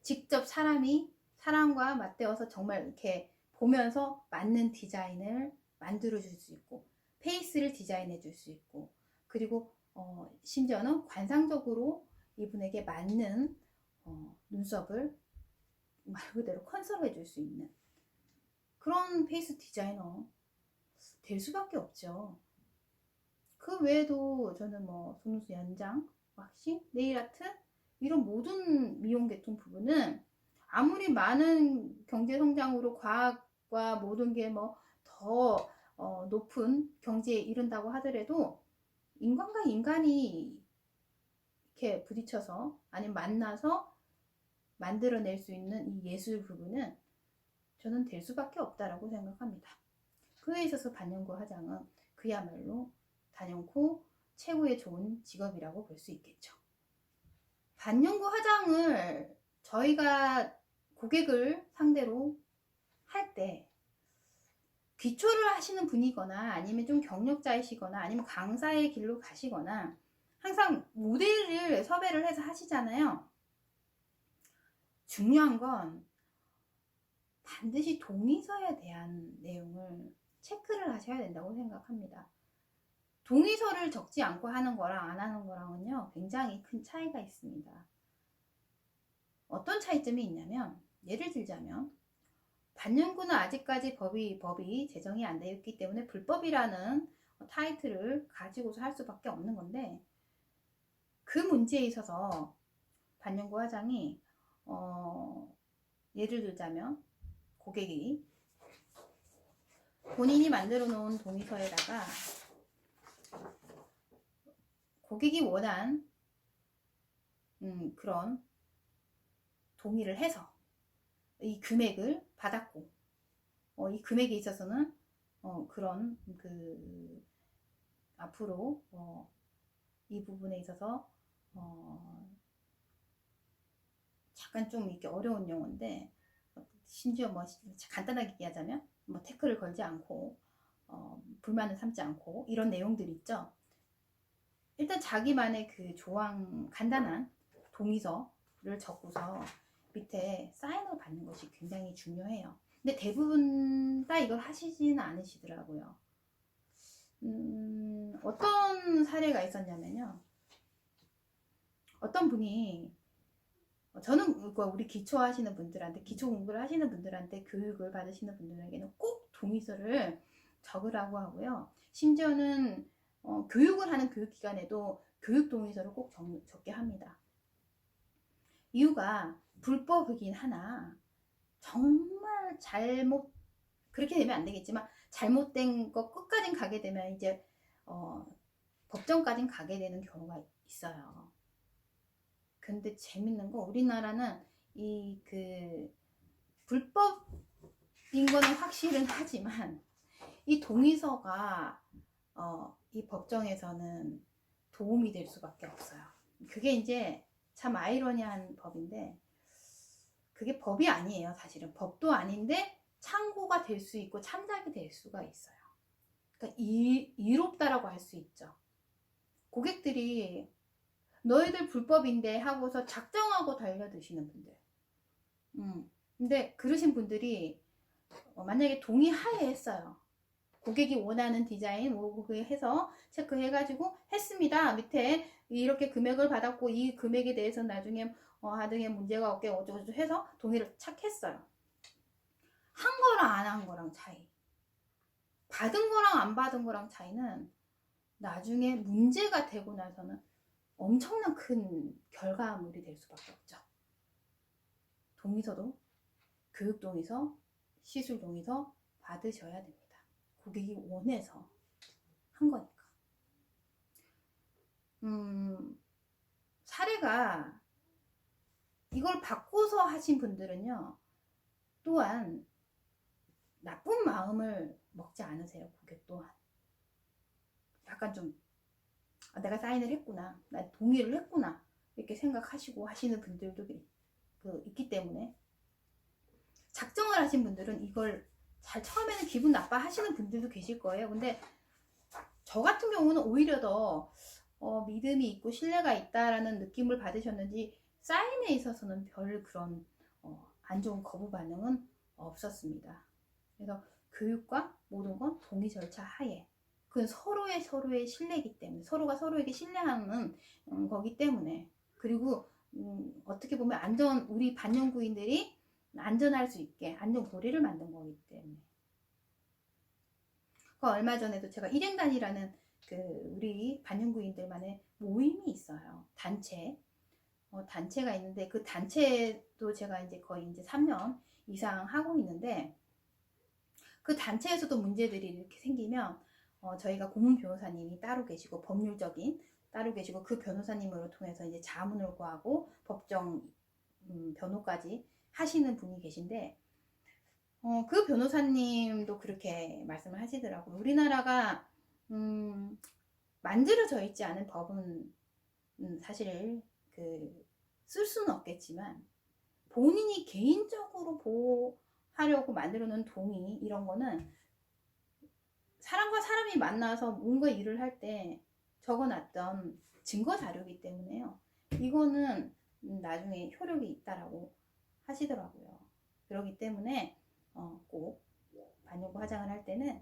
Speaker 1: 직접 사람과 맞대어서 정말 이렇게 보면서 맞는 디자인을 만들어 줄 수 있고 페이스를 디자인해 줄 수 있고 그리고 심지어는 관상적으로 이분에게 맞는 눈썹을 말 그대로 컨설해 줄 수 있는 그런 페이스 디자이너 될 수밖에 없죠. 그 외에도 저는 뭐 속눈썹 연장, 왁싱, 네일아트 이런 모든 미용 계통 부분은 아무리 많은 경제 성장으로 과학과 모든 게 뭐 더 높은 경지에 이른다고 하더라도 인간과 인간이 이렇게 부딪혀서 아니면 만나서 만들어낼 수 있는 이 예술 부분은 저는 될 수밖에 없다라고 생각합니다. 그에 있어서 반영구 화장은 그야말로 단연코 최고의 좋은 직업이라고 볼 수 있겠죠. 반영구 화장을 저희가 고객을 상대로 할 때 기초를 하시는 분이거나 아니면 좀 경력자이시거나 아니면 강사의 길로 가시거나 항상 모델을 섭외를 해서 하시잖아요. 중요한 건 반드시 동의서에 대한 내용을 체크를 하셔야 된다고 생각합니다. 동의서를 적지 않고 하는 거랑 안 하는 거랑은요 굉장히 큰 차이가 있습니다. 어떤 차이점이 있냐면 예를 들자면 반영구는 아직까지 법이 제정이 안 되어 있기 때문에 불법이라는 타이틀을 가지고서 할 수밖에 없는 건데 그 문제에 있어서 반영구 화장이 예를 들자면 고객이 본인이 만들어 놓은 동의서에다가 고객이 원한 그런 동의를 해서 이 금액을 받았고 이 금액에 있어서는 그런 그 앞으로 이 부분에 있어서 잠깐 좀 이렇게 어려운 용어인데 심지어 뭐 간단하게 얘기하자면 뭐 태클을 걸지 않고 불만을 삼지 않고 이런 내용들 있죠. 일단 자기만의 그 조항 간단한 동의서를 적고서 밑에 사인을 받는 것이 굉장히 중요해요. 근데 대부분 다 이걸 하시지는 않으시더라고요. 어떤 사례가 있었냐면요. 어떤 분이 저는 우리 기초 하시는 분들한테 기초 공부를 하시는 분들한테 교육을 받으시는 분들에게는 꼭 동의서를 적으라고 하고요. 심지어는 교육을 하는 교육기관에도 교육 동의서를 꼭 적게 합니다. 이유가 불법이긴 하나 정말 그렇게 되면 안 되겠지만 잘못된 거 끝까지 가게 되면 이제 법정까지 가게 되는 경우가 있어요. 근데 재밌는 거 우리나라는 이 그 불법인 거는 확실은 하지만 이 동의서가 이 법정에서는 도움이 될 수밖에 없어요. 그게 이제 참 아이러니한 법인데 그게 법이 아니에요. 사실은 법도 아닌데 참고가 될 수 있고 참작이 될 수가 있어요. 그러니까 이롭다라고 할 수 있죠. 고객들이 너희들 불법인데 하고서 작정하고 달려드시는 분들. 근데 그러신 분들이 만약에 동의하에 했어요. 고객이 원하는 디자인 뭐 해서 체크해가지고 했습니다. 밑에 이렇게 금액을 받았고 이 금액에 대해서 나중에 하등에 문제가 없게 어쩌고저쩌고 해서 동의를 착 했어요. 한 거랑 안 한 거랑 차이. 받은 거랑 안 받은 거랑 차이는 나중에 문제가 되고 나서는 엄청난 큰 결과물이 될 수밖에 없죠. 동의서도 교육 동의서, 시술 동의서 받으셔야 됩니다. 고객이 원해서 한 거니까. 사례가 이걸 받고서 하신 분들은요, 또한 나쁜 마음을 먹지 않으세요. 고객 또한 약간 좀 내가 사인을 했구나, 나 동의를 했구나 이렇게 생각하시고 하시는 분들도 있기 때문에, 작정을 하신 분들은 이걸 잘 처음에는 기분 나빠 하시는 분들도 계실 거예요. 근데 저 같은 경우는 오히려 더 믿음이 있고 신뢰가 있다라는 느낌을 받으셨는지 사인에 있어서는 별 그런 안 좋은 거부 반응은 없었습니다. 그래서 교육과 모든 건 동의 절차 하에, 그건 서로의 신뢰이기 때문에, 서로가 서로에게 신뢰하는 거기 때문에, 그리고 어떻게 보면 우리 반영구인들이 안전할 수 있게 안전고리를 만든 거기 때문에. 얼마 전에도 제가 일행단이라는 우리 반영구인들만의 모임이 있어요. 단체가 있는데, 그 단체도 제가 이제 거의 이제 3년 이상 하고 있는데, 그 단체에서도 문제들이 이렇게 생기면 저희가 고문 변호사님이 따로 계시고, 법률적인 따로 계시고, 그 변호사님으로 통해서 이제 자문을 구하고 법정 변호까지 하시는 분이 계신데, 그 변호사님도 그렇게 말씀을 하시더라고요. 우리나라가 만들어져 있지 않은 법은 사실 쓸 수는 없겠지만, 본인이 개인적으로 보호하려고 만들어 놓은 동의 이런 거는 사람과 사람이 만나서 뭔가 일을 할 때 적어놨던 증거 자료이기 때문에요. 이거는 나중에 효력이 있다라고 하시더라고요. 그렇기 때문에 꼭 반영구 화장을 할 때는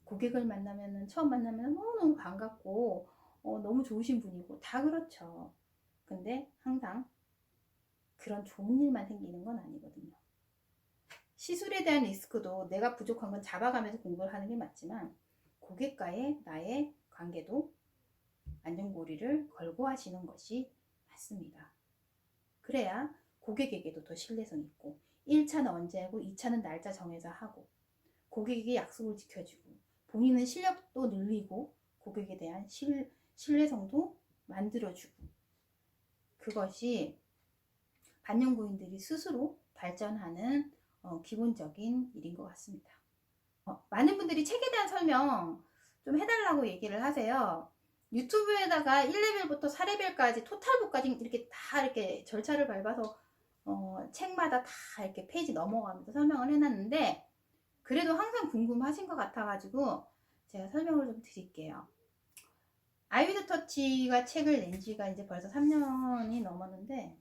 Speaker 1: 고객을 처음 만나면 너무너무 반갑고 너무 좋으신 분이고 다 그렇죠. 근데 항상 그런 좋은 일만 생기는 건 아니거든요. 시술에 대한 리스크도 내가 부족한 건 잡아가면서 공부를 하는 게 맞지만, 고객과의 나의 관계도 안전고리를 걸고 하시는 것이 맞습니다. 그래야 고객에게도 더 신뢰성 있고, 1차는 언제 하고 2차는 날짜 정해서 하고, 고객에게 약속을 지켜주고, 본인은 실력도 늘리고, 고객에 대한 신뢰성도 만들어주고, 그것이 반영구인들이 스스로 발전하는 기본적인 일인 것 같습니다. 많은 분들이 책에 대한 설명 좀 해달라고 얘기를 하세요. 유튜브에다가 1레벨부터 4레벨까지 토탈북까지 이렇게 절차를 밟아서 책마다 다 이렇게 페이지 넘어가면서 설명을 해놨는데, 그래도 항상 궁금하신 것 같아가지고 제가 설명을 좀 드릴게요. 아이위드 터치가 책을 낸 지가 이제 벌써 3년이 넘었는데,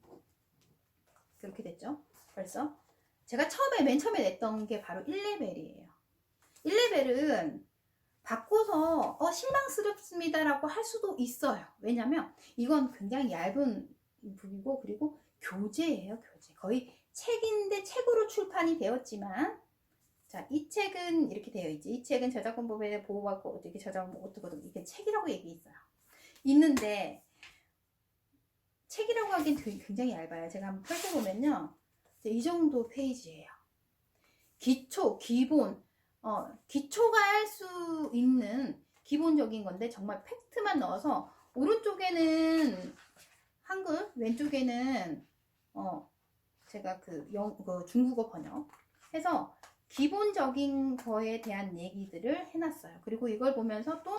Speaker 1: 그렇게 됐죠. 벌써 제가 맨 처음에 냈던 게 바로 1레벨이에요. 1레벨은 바꿔서 실망스럽습니다라고 할 수도 있어요. 왜냐면 이건 굉장히 얇은 북이고, 그리고 교재예요. 교재. 거의 책인데 책으로 출판이 되었지만, 자, 이 책은 이렇게 되어 있지. 이 책은 저작권법에 보호받고 어떻게 어떻게 이게 책이라고 얘기했어요. 있는데 책이라고 하긴 굉장히 얇아요. 제가 한번 펼쳐보면요, 이 정도 페이지예요. 기초가 할 수 있는 기본적인 건데, 정말 팩트만 넣어서, 오른쪽에는 한글, 왼쪽에는 제가 중국어 번역 해서 기본적인 거에 대한 얘기들을 해놨어요. 그리고 이걸 보면서 또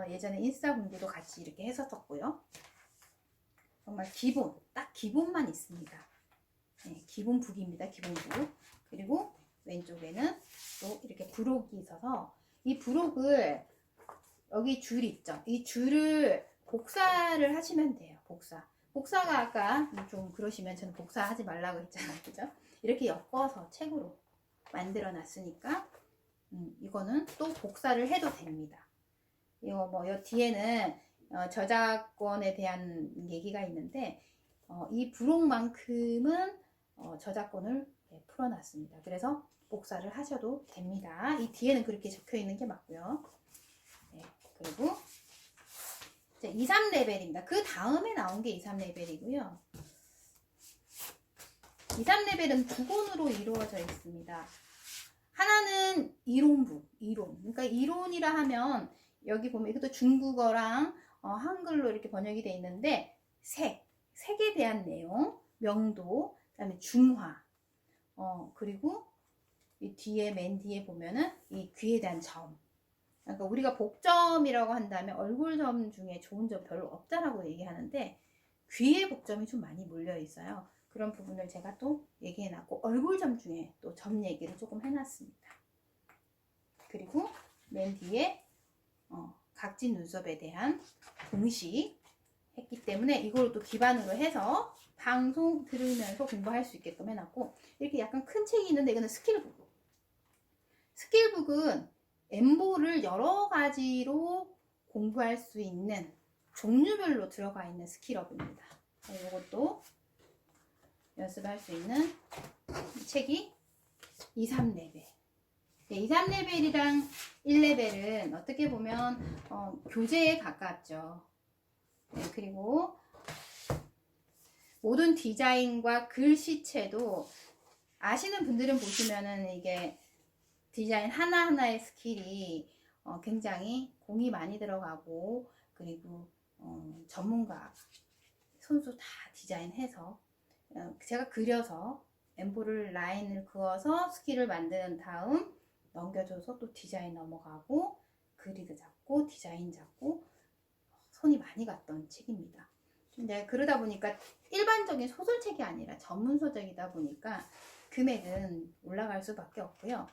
Speaker 1: 예전에 인스타 공부도 같이 이렇게 했었고요. 정말 딱 기본만 있습니다. 네, 기본 북입니다. 기본 북. 그리고 왼쪽에는 또 이렇게 부록이 있어서, 이 부록을, 여기 줄 있죠. 이 줄을 복사를 하시면 돼요. 복사가 아까 좀 그러시면, 저는 복사하지 말라고 했잖아요. 그죠? 이렇게 엮어서 책으로 만들어 놨으니까 이거는 또 복사를 해도 됩니다. 이거 뭐 요 뒤에는 저작권에 대한 얘기가 있는데 이 부록만큼은 저작권을 풀어놨습니다. 그래서 복사를 하셔도 됩니다. 이 뒤에는 그렇게 적혀 있는 게 맞고요. 네, 그리고 이제 2, 3레벨입니다. 그 다음에 나온 게 2, 3레벨이고요. 2, 3레벨은 두 권으로 이루어져 있습니다. 하나는 이론북, 이론. 그러니까 이론이라 하면 여기 보면 이것도 중국어랑 한글로 이렇게 번역이 되어 있는데 색에 대한 내용, 명도, 그다음에 중화, 그리고 이 뒤에 맨 뒤에 보면은 이 귀에 대한 점. 그러니까 우리가 복점이라고 한다면 얼굴점 중에 좋은 점 별로 없다라고 얘기하는데 귀에 복점이 좀 많이 몰려 있어요. 그런 부분을 제가 또 얘기해놨고 얼굴점 중에 또 점 얘기를 조금 해놨습니다. 그리고 맨 뒤에 각진 눈썹에 대한 공식 했기 때문에 이걸 또 기반으로 해서 방송 들으면서 공부할 수 있게끔 해놨고 이렇게 약간 큰 책이 있는데 이거는 스킬북. 스킬북은 엠보를 여러 가지로 공부할 수 있는 종류별로 들어가 있는 스킬업입니다. 이것도 연습할 수 있는 책이 2, 3레벨. 2, 3레벨이랑 1레벨은 어떻게 보면 교재에 가깝죠. 네, 그리고 모든 디자인과 글씨체도 아시는 분들은 보시면은 이게 디자인 하나하나의 스킬이 굉장히 공이 많이 들어가고 그리고 전문가 손수 다 디자인해서 제가 그려서 엠보를 라인을 그어서 스킬을 만든 다음 넘겨줘서 또 디자인 넘어가고 그리드 잡고 디자인 잡고 손이 많이 갔던 책입니다. 근데 그러다 보니까 일반적인 소설책이 아니라 전문 서적이다 보니까 금액은 올라갈 수밖에 없고요.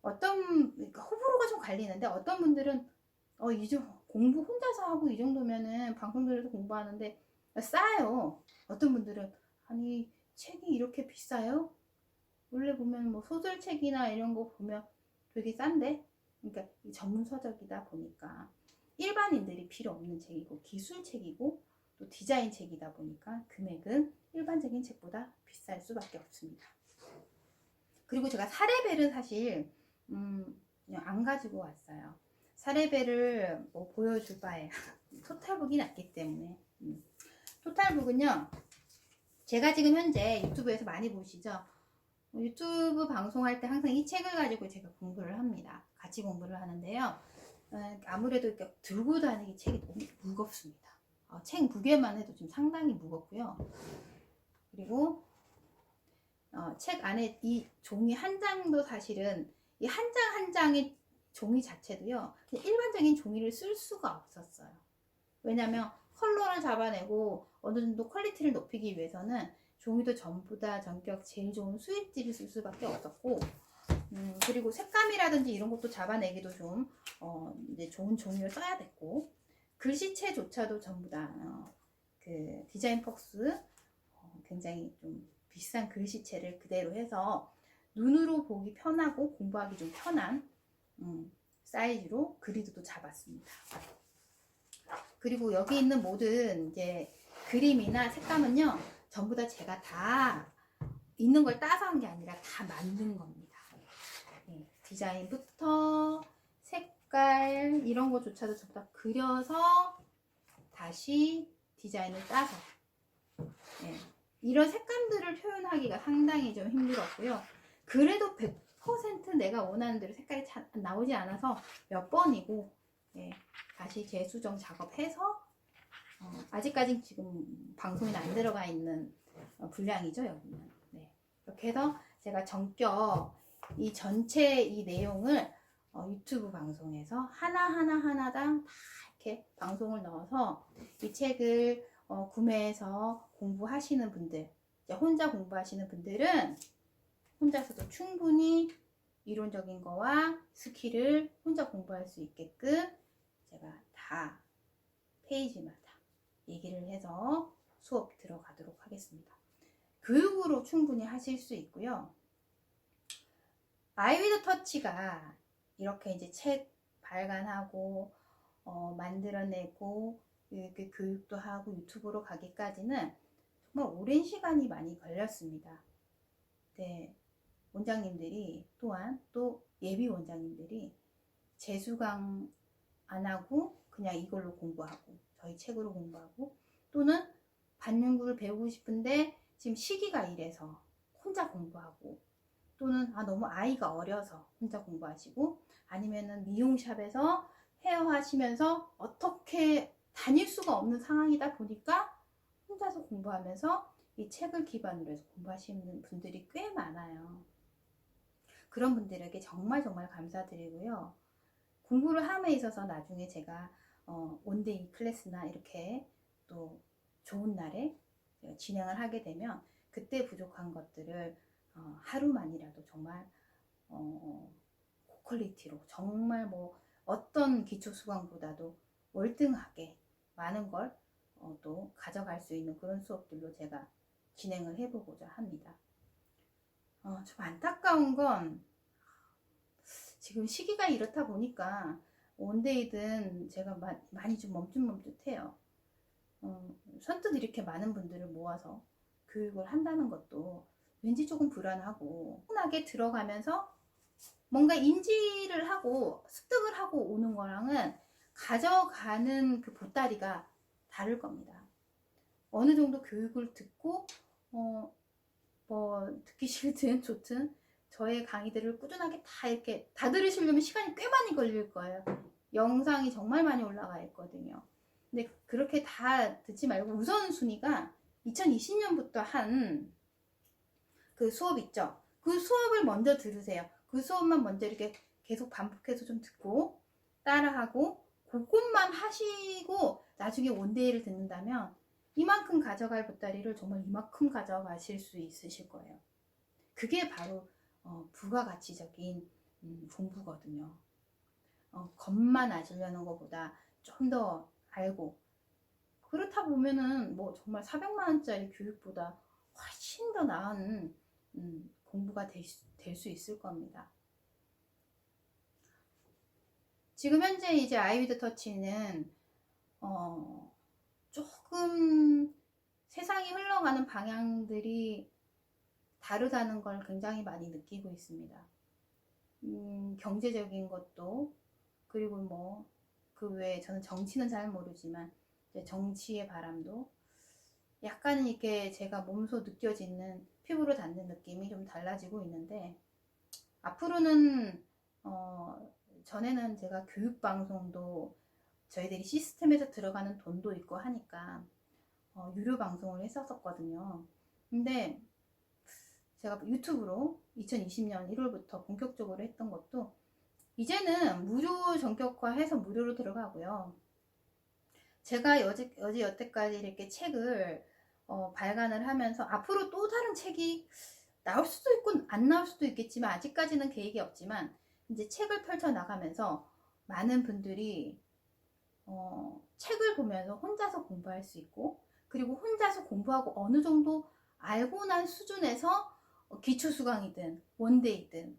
Speaker 1: 그러니까 호불호가 좀 갈리는데 어떤 분들은 공부 혼자서 하고 이 정도면은 방송들에서 공부하는데 싸요. 어떤 분들은 아니 책이 이렇게 비싸요? 원래 보면 뭐 소설책이나 이런 거 보면 되게 싼데 그러니까 이 전문 서적이다 보니까 일반인들이 필요 없는 책이고 기술책이고 또 디자인 책이다 보니까 금액은 일반적인 책보다 비쌀 수밖에 없습니다. 그리고 제가 사례벨은 사실 그냥 안 가지고 왔어요. 사례벨을 뭐 보여줄 바에 토탈북이 낫기 때문에 토탈북은요 제가 지금 현재 유튜브에서 많이 보시죠. 유튜브 방송할 때 항상 이 책을 가지고 제가 공부를 합니다. 같이 공부를 하는데요. 아무래도 이렇게 들고 다니기 책이 너무 무겁습니다. 책 무게만 해도 지금 상당히 무겁고요. 그리고 책 안에 이 종이 한 장도 사실은 이 한 장 한 장의 종이 자체도요. 일반적인 종이를 쓸 수가 없었어요. 왜냐면 컬러를 잡아내고 어느 정도 퀄리티를 높이기 위해서는 종이도 전부 다 전격 제일 좋은 수입지를 쓸 수밖에 없었고 그리고 색감이라든지 이런 것도 잡아내기도 좀 이제 좋은 종이를 써야 됐고 글씨체조차도 전부 다 그 디자인 폭스 굉장히 좀 비싼 글씨체를 그대로 해서 눈으로 보기 편하고 공부하기 좀 편한 사이즈로 그리드도 잡았습니다. 그리고 여기 있는 모든 이제 그림이나 색감은요 전부 다 제가 다 있는 걸 따서 한 게 아니라 다 만든 겁니다. 네, 디자인부터 색깔 이런 것조차도 전부 다 그려서 다시 디자인을 따서 네, 이런 색감들을 표현하기가 상당히 좀 힘들었고요. 그래도 100% 내가 원하는 대로 색깔이 나오지 않아서 몇 번이고 네, 다시 재수정 작업해서 아직까지 지금 방송에 안 들어가 있는 분량이죠 여기는. 네, 이렇게 해서 제가 전격 이 전체 이 내용을 유튜브 방송에서 하나당 다 이렇게 방송을 넣어서 이 책을 구매해서 공부하시는 분들, 혼자 공부하시는 분들은 혼자서도 충분히 이론적인 거와 스킬을 혼자 공부할 수 있게끔 제가 다 페이지마다 얘기를 해서 수업 들어가도록 하겠습니다. 교육으로 충분히 하실 수 있고요. 아이위드 터치가 이렇게 이제 책 발간하고 만들어내고 이렇게 교육도 하고 유튜브로 가기까지는 정말 오랜 시간이 많이 걸렸습니다. 네, 원장님들이 또한 또 예비 원장님들이 재수강 안 하고 그냥 이걸로 공부하고 저희 책으로 공부하고 또는 반윤구를 배우고 싶은데 지금 시기가 이래서 혼자 공부하고 또는 너무 아이가 어려서 혼자 공부하시고 아니면은 미용샵에서 헤어 하시면서 어떻게 다닐 수가 없는 상황이다 보니까 혼자서 공부하면서 이 책을 기반으로 해서 공부하시는 분들이 꽤 많아요. 그런 분들에게 정말 감사드리고요. 공부를 함에 있어서 나중에 제가 원데이 클래스나 이렇게 또 좋은 날에 진행을 하게 되면 그때 부족한 것들을 하루만이라도 정말 고퀄리티로 정말 뭐 어떤 기초 수강보다도 월등하게 많은 걸 또 가져갈 수 있는 그런 수업들로 제가 진행을 해보고자 합니다. 좀 안타까운 건 지금 시기가 이렇다 보니까 원데이든 제가 많이 좀 멈칫멈칫해요. 선뜻 이렇게 많은 분들을 모아서 교육을 한다는 것도 왠지 조금 불안하고 흔하게 들어가면서 뭔가 인지를 하고 습득을 하고 오는 거랑은 가져가는 그 보따리가 다를 겁니다. 어느 정도 교육을 듣고 뭐 듣기 싫든 좋든 저의 강의들을 꾸준하게 다 이렇게 다 들으시려면 시간이 꽤 많이 걸릴 거예요. 영상이 정말 많이 올라가 있거든요. 근데 그렇게 다 듣지 말고 우선순위가 2020년부터 한 그 수업 있죠. 그 수업을 먼저 들으세요. 그 수업만 먼저 이렇게 계속 반복해서 좀 듣고 따라하고 그것만 하시고 나중에 원데이를 듣는다면 이만큼 가져갈 보따리를 정말 이만큼 가져가실 수 있으실 거예요. 그게 바로 부가가치적인 공부거든요. 겉만 아시려는 것보다 좀 더 알고 그렇다 보면은 뭐 정말 400만 원짜리 교육보다 훨씬 더 나은 공부가 될 수 있을 겁니다. 지금 현재 이제 아이위드 터치는 조금 세상이 흘러가는 방향들이 다르다는 걸 굉장히 많이 느끼고 있습니다. 경제적인 것도 그리고 뭐 그 외에 저는 정치는 잘 모르지만 정치의 바람도 약간 이렇게 제가 몸소 느껴지는 피부로 닿는 느낌이 좀 달라지고 있는데 앞으로는 전에는 제가 교육방송도 저희들이 시스템에서 들어가는 돈도 있고 하니까 유료 방송을 했었거든요. 근데 제가 유튜브로 2020년 1월부터 본격적으로 했던 것도 이제는 무료 전격화해서 무료로 들어가고요. 제가 여태까지 이렇게 책을 발간을 하면서 앞으로 또 다른 책이 나올 수도 있고 안 나올 수도 있겠지만 아직까지는 계획이 없지만 이제 책을 펼쳐 나가면서 많은 분들이 책을 보면서 혼자서 공부할 수 있고 그리고 혼자서 공부하고 어느 정도 알고 난 수준에서 기초 수강이든 원데이든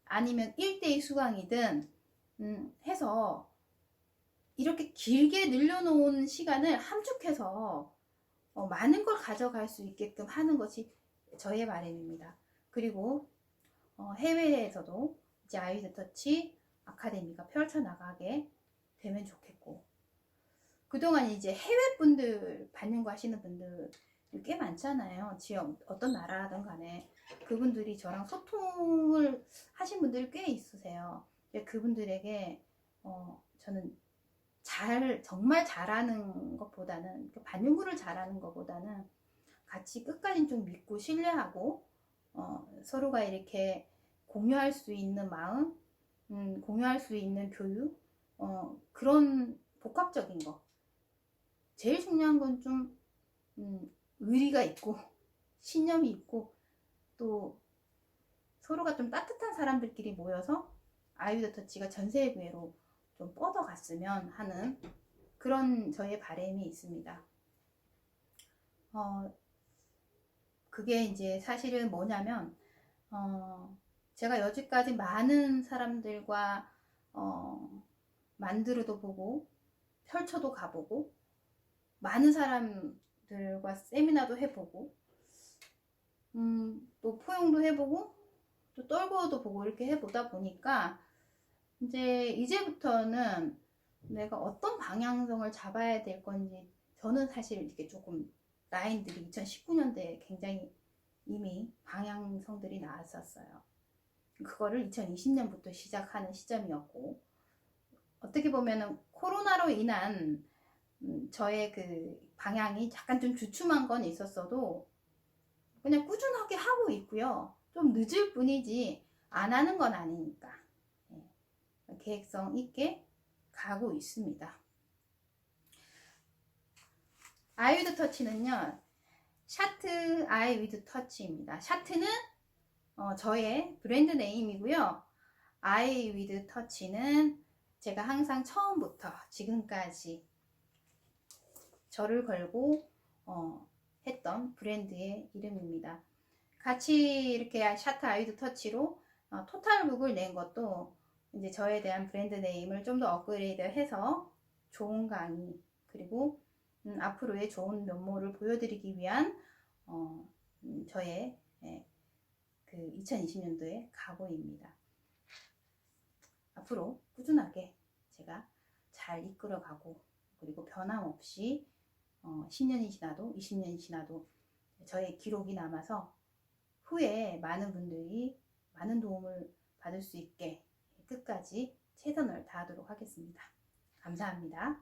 Speaker 1: 아니면 1대2 수강이든 해서 이렇게 길게 늘려놓은 시간을 함축해서 많은 걸 가져갈 수 있게끔 하는 것이 저의 바람입니다. 그리고 해외에서도 이제 아이위드 터치 아카데미가 펼쳐나가게 되면 좋겠고 그동안 이제 해외 분들 반영구 하시는 분들 꽤 많잖아요. 지역 어떤 나라든 간에 그분들이 저랑 소통을 하신 분들이 꽤 있으세요. 그분들에게 저는 정말 잘하는 것보다는 반영구를 잘하는 것보다는 같이 끝까지 좀 믿고 신뢰하고 서로가 이렇게 공유할 수 있는 마음, 공유할 수 있는 교육, 그런 복합적인 거. 제일 중요한 건 좀 의리가 있고 신념이 있고 또 서로가 좀 따뜻한 사람들끼리 모여서 아이위드 터치가 전 세계로 좀 뻗어갔으면 하는 그런 저의 바람이 있습니다. 그게 이제 사실은 뭐냐면 제가 여지까지 많은 사람들과 만들어도 보고 펼쳐도 가보고 많은 사람들과 세미나도 해보고 또 포용도 해보고 또 떨구어도 보고 이렇게 해보다 보니까 이제부터는 내가 어떤 방향성을 잡아야 될 건지 저는 사실 이렇게 조금 라인들이 2019년도에 굉장히 이미 방향성들이 나왔었어요. 그거를 2020년부터 시작하는 시점이었고 어떻게 보면은 코로나로 인한 저의 그 방향이 약간 좀 주춤한 건 있었어도 그냥 꾸준하게 하고 있고요. 좀 늦을 뿐이지 안 하는 건 아니니까 계획성 있게 가고 있습니다. 아이 위드 터치는요, 샤트 아이 위드 터치입니다. 샤트는 저의 브랜드 네임이고요. 아이 위드 터치는 제가 항상 처음부터 지금까지 저를 걸고 했던 브랜드의 이름입니다. 같이 이렇게 샤트 아이 위드 터치로 토탈북을 낸 것도 이제 저에 대한 브랜드 네임을 좀 더 업그레이드 해서 좋은 강의 그리고 앞으로의 좋은 면모를 보여드리기 위한 저의 그 2020년도의 각오입니다. 앞으로 꾸준하게 제가 잘 이끌어가고 그리고 변함없이 10년이 지나도 20년이 지나도 저의 기록이 남아서 후에 많은 분들이 많은 도움을 받을 수 있게 끝까지 최선을 다하도록 하겠습니다. 감사합니다.